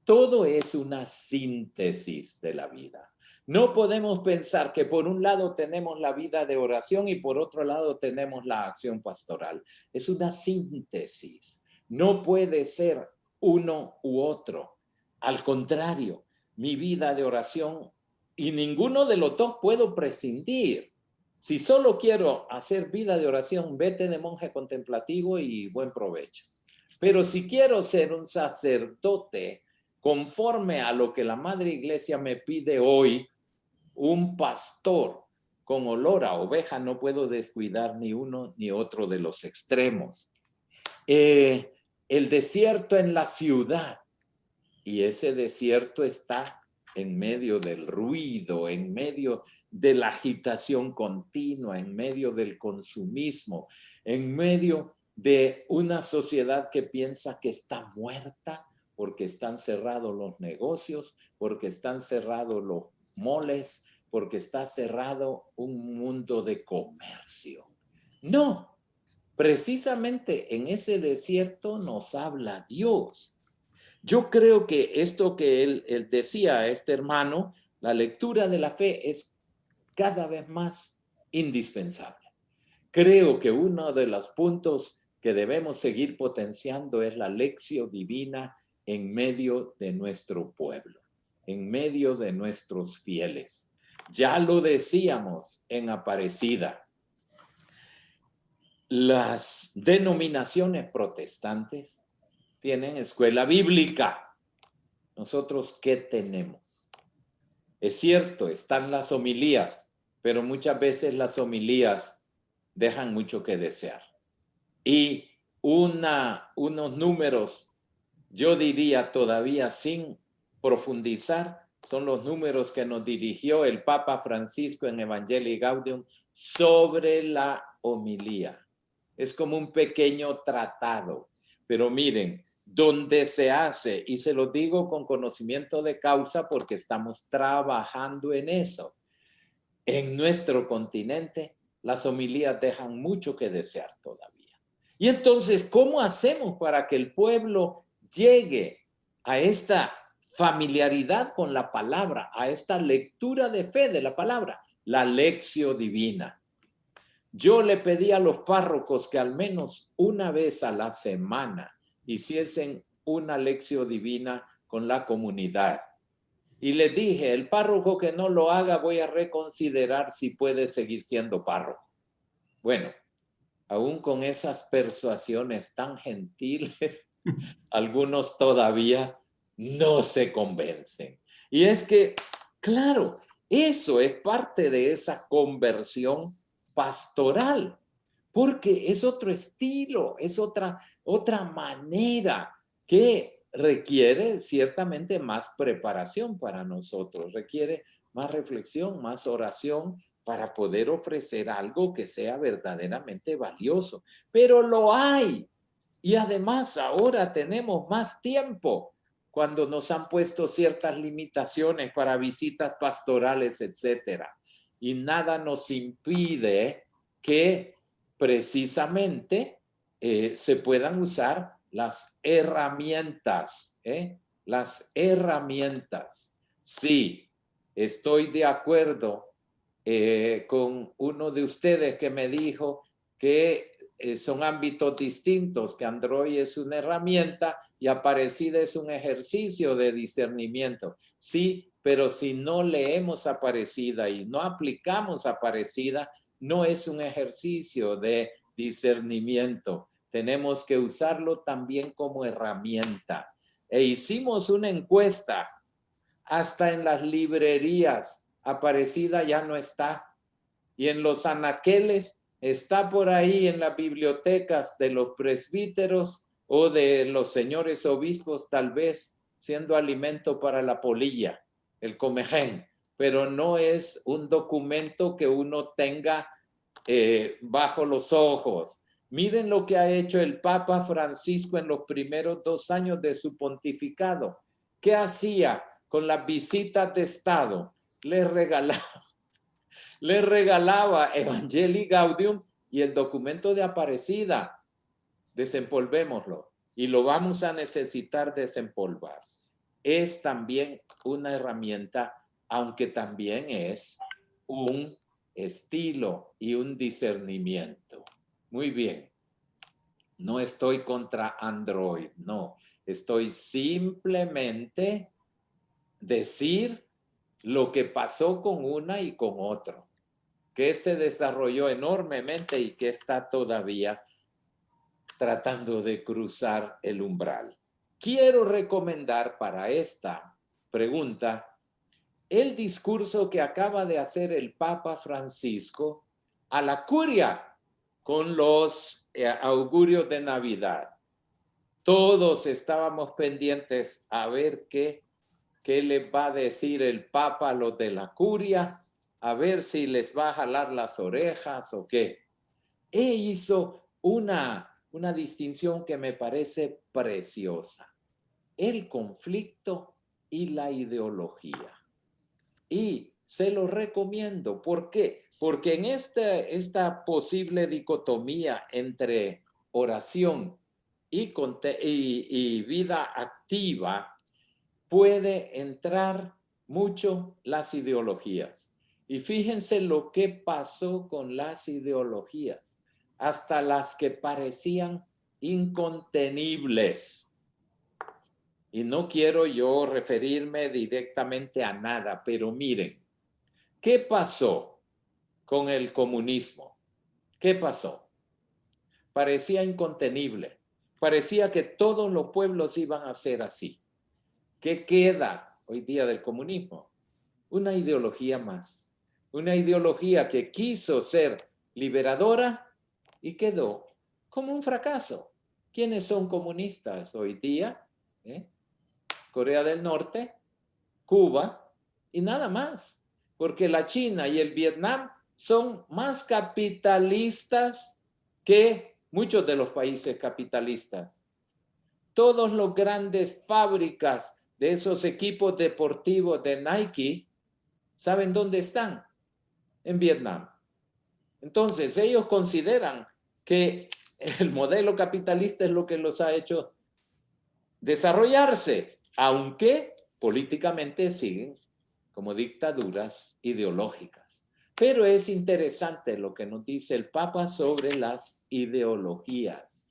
Todo es una síntesis de la vida. No podemos pensar que por un lado tenemos la vida de oración y por otro lado tenemos la acción pastoral. Es una síntesis. No puede ser uno u otro. Al contrario, mi vida de oración y ninguno de los dos puedo prescindir. Si solo quiero hacer vida de oración, vete de monje contemplativo y buen provecho. Pero si quiero ser un sacerdote conforme a lo que la Madre Iglesia me pide hoy, un pastor con olor a oveja, no puedo descuidar ni uno ni otro de los extremos. El desierto en la ciudad, y ese desierto está en medio del ruido, en medio de la agitación continua, en medio del consumismo, en medio de una sociedad que piensa que está muerta porque están cerrados los negocios, porque están cerrados los moles, porque está cerrado un mundo de comercio. No, precisamente en ese desierto nos habla Dios. Yo creo que esto que él decía a este hermano, la lectura de la fe es cada vez más indispensable. Creo que uno de los puntos que debemos seguir potenciando es la lección divina en medio de nuestro pueblo, en medio de nuestros fieles. Ya lo decíamos en Aparecida. Las denominaciones protestantes tienen escuela bíblica. ¿Nosotros qué tenemos? Es cierto, están las homilías, pero muchas veces las homilías dejan mucho que desear. Y unos números, yo diría todavía sin profundizar, son los números que nos dirigió el Papa Francisco en Evangelii Gaudium sobre la homilía. Es como un pequeño tratado. Pero miren, donde se hace, y se lo digo con conocimiento de causa porque estamos trabajando en eso. En nuestro continente, las homilías dejan mucho que desear todavía. Y entonces, ¿cómo hacemos para que el pueblo llegue a esta familiaridad con la palabra, a esta lectura de fe de la palabra? La lección divina. Yo le pedí a los párrocos que al menos una vez a la semana hiciesen una lección divina con la comunidad. Y le dije, el párroco que no lo haga, voy a reconsiderar si puede seguir siendo párroco. Bueno, aún con esas persuasiones tan gentiles, algunos todavía no se convencen. Y es que, claro, eso es parte de esa conversión pastoral, porque es otro estilo, es otra manera que requiere ciertamente más preparación para nosotros, requiere más reflexión, más oración para poder ofrecer algo que sea verdaderamente valioso. Pero lo hay. Y además ahora tenemos más tiempo cuando nos han puesto ciertas limitaciones para visitas pastorales, etcétera. Y nada nos impide que precisamente se puedan usar las herramientas, las herramientas. Sí, estoy de acuerdo con uno de ustedes que me dijo que son ámbitos distintos, que Android es una herramienta y Aparecida es un ejercicio de discernimiento. Sí, pero si no leemos Aparecida y no aplicamos Aparecida, no es un ejercicio de discernimiento. Tenemos que usarlo también como herramienta. E hicimos una encuesta, hasta en las librerías, Aparecida ya no está. Y en los anaqueles está por ahí en las bibliotecas de los presbíteros o de los señores obispos, tal vez siendo alimento para la polilla, el comején, pero no es un documento que uno tenga bajo los ojos. Miren lo que ha hecho el Papa Francisco en los primeros 2 años de su pontificado. ¿Qué hacía con las visitas de Estado? Les regalaba Evangelii Gaudium y el documento de Aparecida. Desempolvémoslo y lo vamos a necesitar desempolvar. Es también una herramienta, aunque también es un estilo y un discernimiento. Muy bien. No estoy contra Android, no. Estoy simplemente decir lo que pasó con una y con otro, que se desarrolló enormemente y que está todavía tratando de cruzar el umbral. Quiero recomendar para esta pregunta el discurso que acaba de hacer el Papa Francisco a la curia con los augurios de Navidad. Todos estábamos pendientes a ver qué le va a decir el Papa a los de la curia, a ver si les va a jalar las orejas o qué. Hizo una distinción que me parece preciosa: el conflicto y la ideología. Y se lo recomiendo. ¿Por qué? Porque en esta posible dicotomía entre oración y vida activa puede entrar mucho las ideologías. Y fíjense lo que pasó con las ideologías, hasta las que parecían incontenibles. Y no quiero yo referirme directamente a nada, pero miren, ¿qué pasó con el comunismo? ¿Qué pasó? Parecía incontenible. Parecía que todos los pueblos iban a ser así. ¿Qué queda hoy día del comunismo? Una ideología más. Una ideología que quiso ser liberadora y quedó como un fracaso. ¿Quiénes son comunistas hoy día? Corea del Norte, Cuba y nada más. Porque la China y el Vietnam son más capitalistas que muchos de los países capitalistas. Todos los grandes fábricas de esos equipos deportivos de Nike, ¿saben dónde están? En Vietnam. Entonces, ellos consideran que el modelo capitalista es lo que los ha hecho desarrollarse, aunque políticamente siguen como dictaduras ideológicas. Pero es interesante lo que nos dice el Papa sobre las ideologías,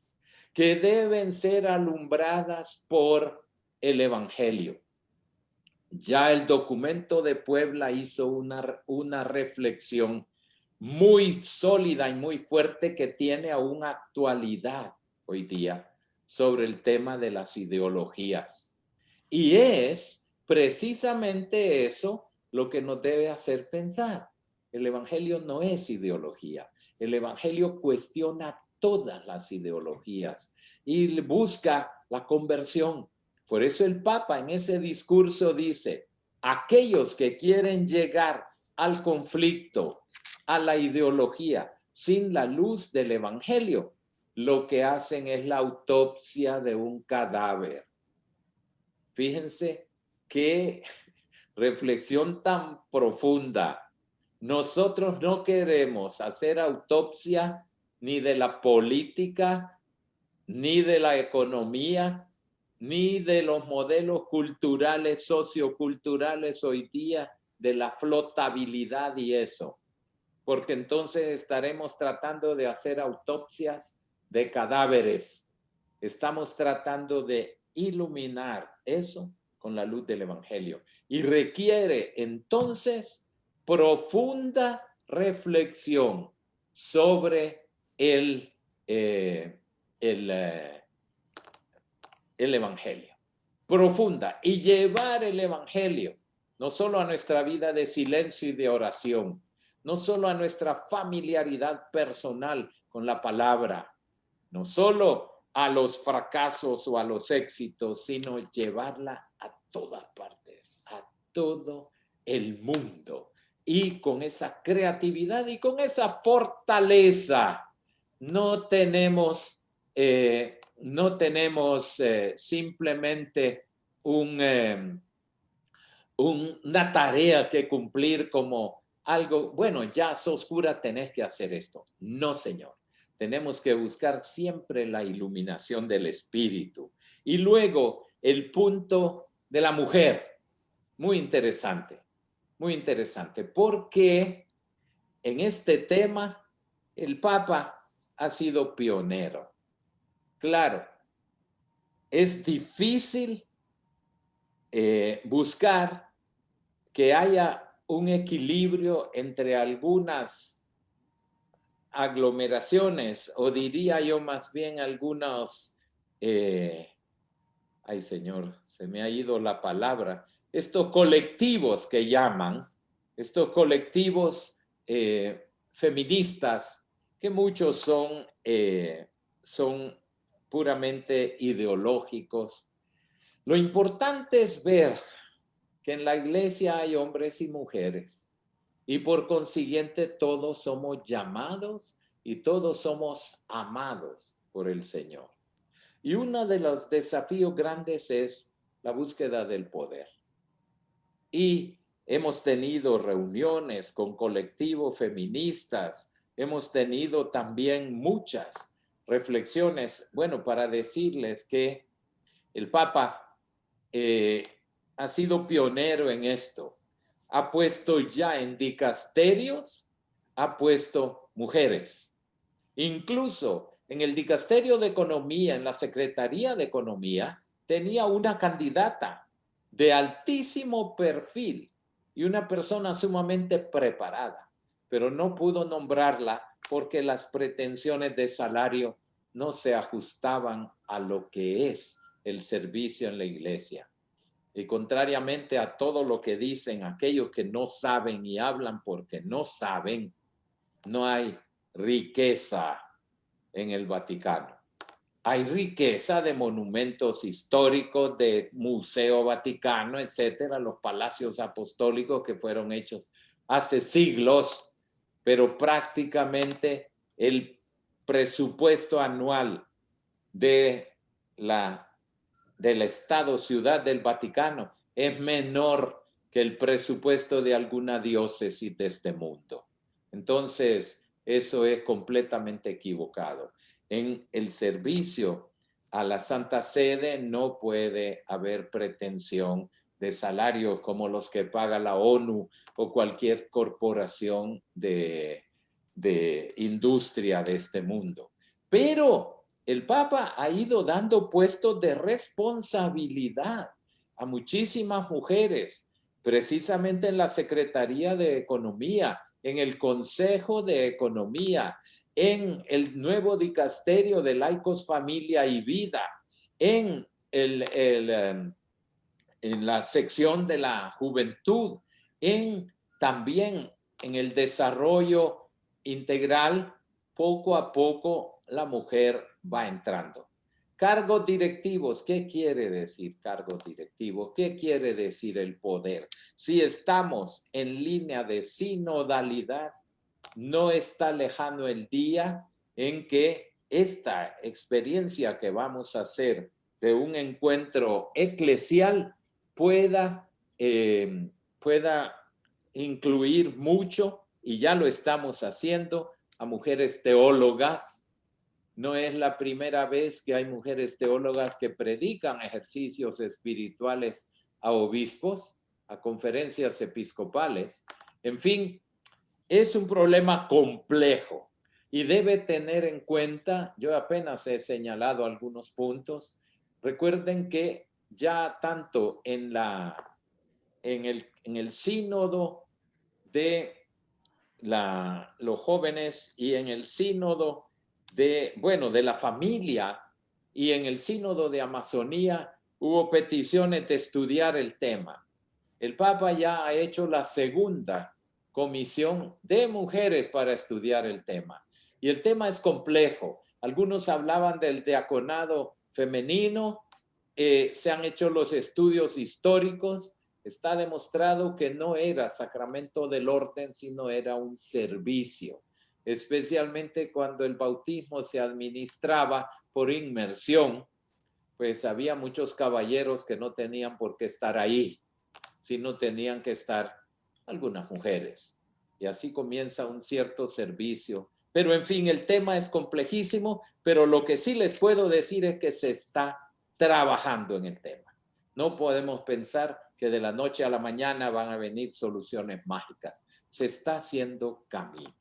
que deben ser alumbradas por el Evangelio. Ya el documento de Puebla hizo una reflexión muy sólida y muy fuerte que tiene aún actualidad hoy día sobre el tema de las ideologías. Y es precisamente eso lo que nos debe hacer pensar. El Evangelio no es ideología. El Evangelio cuestiona todas las ideologías y busca la conversión. Por eso el Papa en ese discurso dice, aquellos que quieren llegar al conflicto, a la ideología, sin la luz del Evangelio, lo que hacen es la autopsia de un cadáver. Fíjense qué reflexión tan profunda. Nosotros no queremos hacer autopsia ni de la política, ni de la economía, ni de los modelos culturales, socioculturales hoy día, de la flotabilidad y eso. Porque entonces estaremos tratando de hacer autopsias de cadáveres. Estamos tratando de iluminar eso con la luz del Evangelio. Y requiere entonces profunda reflexión sobre el Evangelio. Profunda. Y llevar el Evangelio no solo a nuestra vida de silencio y de oración, no solo a nuestra familiaridad personal con la palabra, no solo a los fracasos o a los éxitos, sino llevarla a todas partes, a todo el mundo. Y con esa creatividad y con esa fortaleza, no tenemos simplemente una tarea que cumplir como algo, bueno, ya sos cura, tenés que hacer esto. No, Señor. Tenemos que buscar siempre la iluminación del Espíritu. Y luego el punto de la mujer. Muy interesante, porque en este tema el Papa ha sido pionero. Claro, es difícil buscar que haya un equilibrio entre algunas aglomeraciones, o diría yo más bien algunos, ay Señor, se me ha ido la palabra, estos colectivos que llaman, estos colectivos feministas, que muchos son puramente ideológicos. Lo importante es ver que en la iglesia hay hombres y mujeres y por consiguiente todos somos llamados y todos somos amados por el Señor. Y uno de los desafíos grandes es la búsqueda del poder. Y hemos tenido reuniones con colectivos feministas, hemos tenido también muchas reflexiones, bueno, para decirles que el Papa ha sido pionero en esto. Ha puesto ya en dicasterios, ha puesto mujeres. Incluso en el dicasterio de Economía, en la Secretaría de Economía, tenía una candidata de altísimo perfil y una persona sumamente preparada, pero no pudo nombrarla porque las pretensiones de salario no se ajustaban a lo que es el servicio en la iglesia. Y contrariamente a todo lo que dicen aquellos que no saben y hablan porque no saben, no hay riqueza en el Vaticano. Hay riqueza de monumentos históricos, de Museo Vaticano, etcétera, los palacios apostólicos que fueron hechos hace siglos, pero prácticamente el presupuesto anual del Estado Ciudad del Vaticano es menor que el presupuesto de alguna diócesis de este mundo. Entonces, eso es completamente equivocado. En el servicio a la Santa Sede no puede haber pretensión de salarios como los que paga la ONU o cualquier corporación de industria de este mundo. Pero el Papa ha ido dando puestos de responsabilidad a muchísimas mujeres, precisamente en la Secretaría de Economía, en el Consejo de Economía, en el nuevo dicasterio de Laicos, Familia y Vida, en la sección de la juventud, también en el desarrollo integral. Poco a poco la mujer va entrando. Cargos directivos, ¿qué quiere decir cargos directivos? ¿Qué quiere decir el poder? Si estamos en línea de sinodalidad, no está lejano el día en que esta experiencia que vamos a hacer de un encuentro eclesial pueda incluir mucho, y ya lo estamos haciendo, a mujeres teólogas. No es la primera vez que hay mujeres teólogas que predican ejercicios espirituales a obispos, a conferencias episcopales. En fin, es un problema complejo y debe tener en cuenta, yo apenas he señalado algunos puntos. Recuerden que ya tanto en el sínodo de los jóvenes y en el sínodo de la familia y en el sínodo de Amazonía hubo peticiones de estudiar el tema. El Papa ya ha hecho la segunda comisión de mujeres para estudiar el tema. Y el tema es complejo. Algunos hablaban del diaconado femenino, se han hecho los estudios históricos. Está demostrado que no era sacramento del orden, sino era un servicio, especialmente cuando el bautismo se administraba por inmersión, pues había muchos caballeros que no tenían por qué estar ahí, sino tenían que estar algunas mujeres. Y así comienza un cierto servicio. Pero en fin, el tema es complejísimo, pero lo que sí les puedo decir es que se está trabajando en el tema. No podemos pensar que de la noche a la mañana van a venir soluciones mágicas. Se está haciendo camino.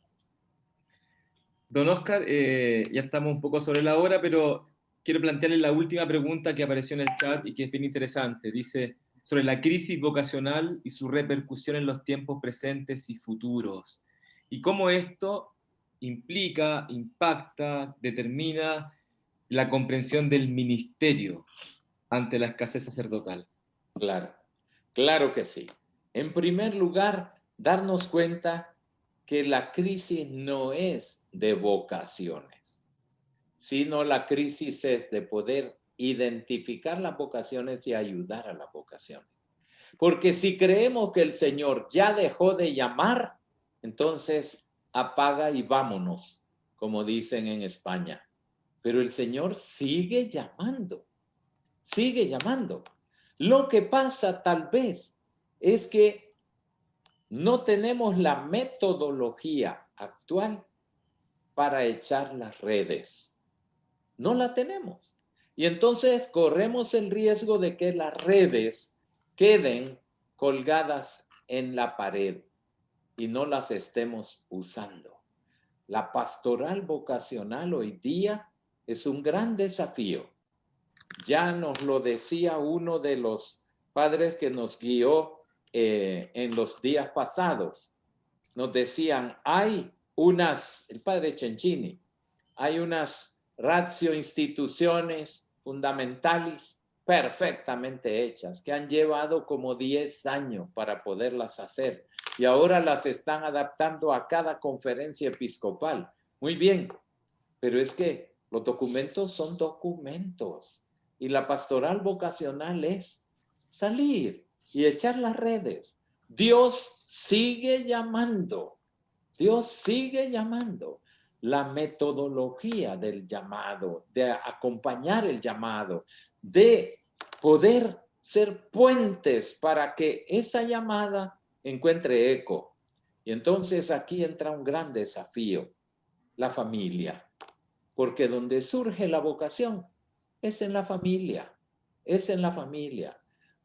Don Oscar, ya estamos un poco sobre la hora, pero quiero plantearle la última pregunta que apareció en el chat y que es bien interesante. Dice, sobre la crisis vocacional y su repercusión en los tiempos presentes y futuros. Y cómo esto implica, impacta, determina la comprensión del ministerio ante la escasez sacerdotal. Claro, claro que sí. En primer lugar, darnos cuenta que la crisis no es de vocaciones, sino la crisis es de poder identificar las vocaciones y ayudar a las vocaciones. Porque si creemos que el Señor ya dejó de llamar, entonces apaga y vámonos, como dicen en España. Pero el Señor sigue llamando, sigue llamando. Lo que pasa tal vez es que no tenemos la metodología actual para echar las redes. No la tenemos. Y entonces corremos el riesgo de que las redes queden colgadas en la pared y no las estemos usando. La pastoral vocacional hoy día es un gran desafío. Ya nos lo decía uno de los padres que nos guió en los días pasados. Nos decían, el padre Cencini, hay unas ratio instituciones fundamentales perfectamente hechas, que han llevado como 10 años para poderlas hacer y ahora las están adaptando a cada conferencia episcopal. Muy bien, pero es que los documentos son documentos y la pastoral vocacional es salir y echar las redes. Dios sigue llamando. Dios sigue llamando. la metodología del llamado, de acompañar el llamado, de poder ser puentes para que esa llamada encuentre eco. Y entonces aquí entra un gran desafío, la familia, porque donde surge la vocación es en la familia, es en la familia.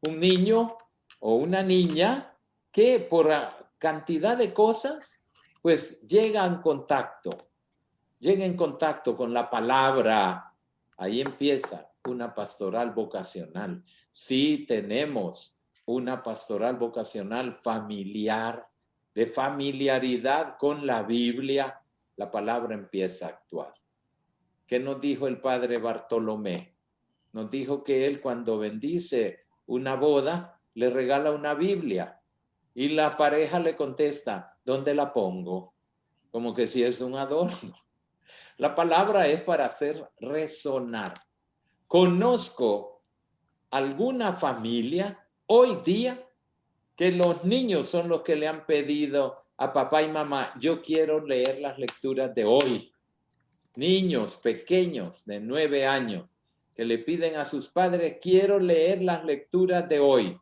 Un niño o una niña que por cantidad de cosas, pues llega en contacto con la palabra. Ahí empieza una pastoral vocacional. Sí tenemos una pastoral vocacional familiar, de familiaridad con la Biblia, la palabra empieza a actuar. ¿Qué nos dijo el padre Bartolomé? Nos dijo que él cuando bendice una boda, le regala una Biblia y la pareja le contesta, ¿dónde la pongo? Como que si es un adorno. La palabra es para hacer resonar. Conozco alguna familia hoy día que los niños son los que le han pedido a papá y mamá, yo quiero leer las lecturas de hoy. Niños pequeños de 9 años que le piden a sus padres, quiero leer las lecturas de hoy.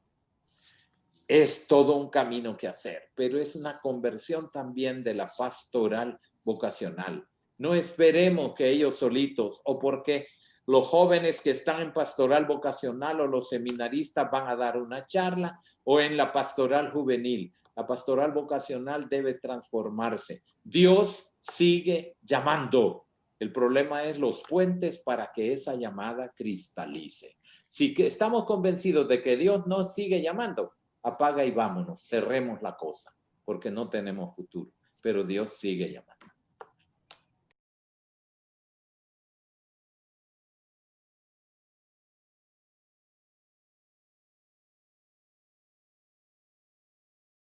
Es todo un camino que hacer, pero es una conversión también de la pastoral vocacional. No esperemos que ellos solitos o porque los jóvenes que están en pastoral vocacional o los seminaristas van a dar una charla o en la pastoral juvenil. La pastoral vocacional debe transformarse. Dios sigue llamando. El problema es los puentes para que esa llamada cristalice. Si estamos convencidos de que Dios nos sigue llamando, apaga y vámonos, cerremos la cosa, porque no tenemos futuro. Pero Dios sigue llamando.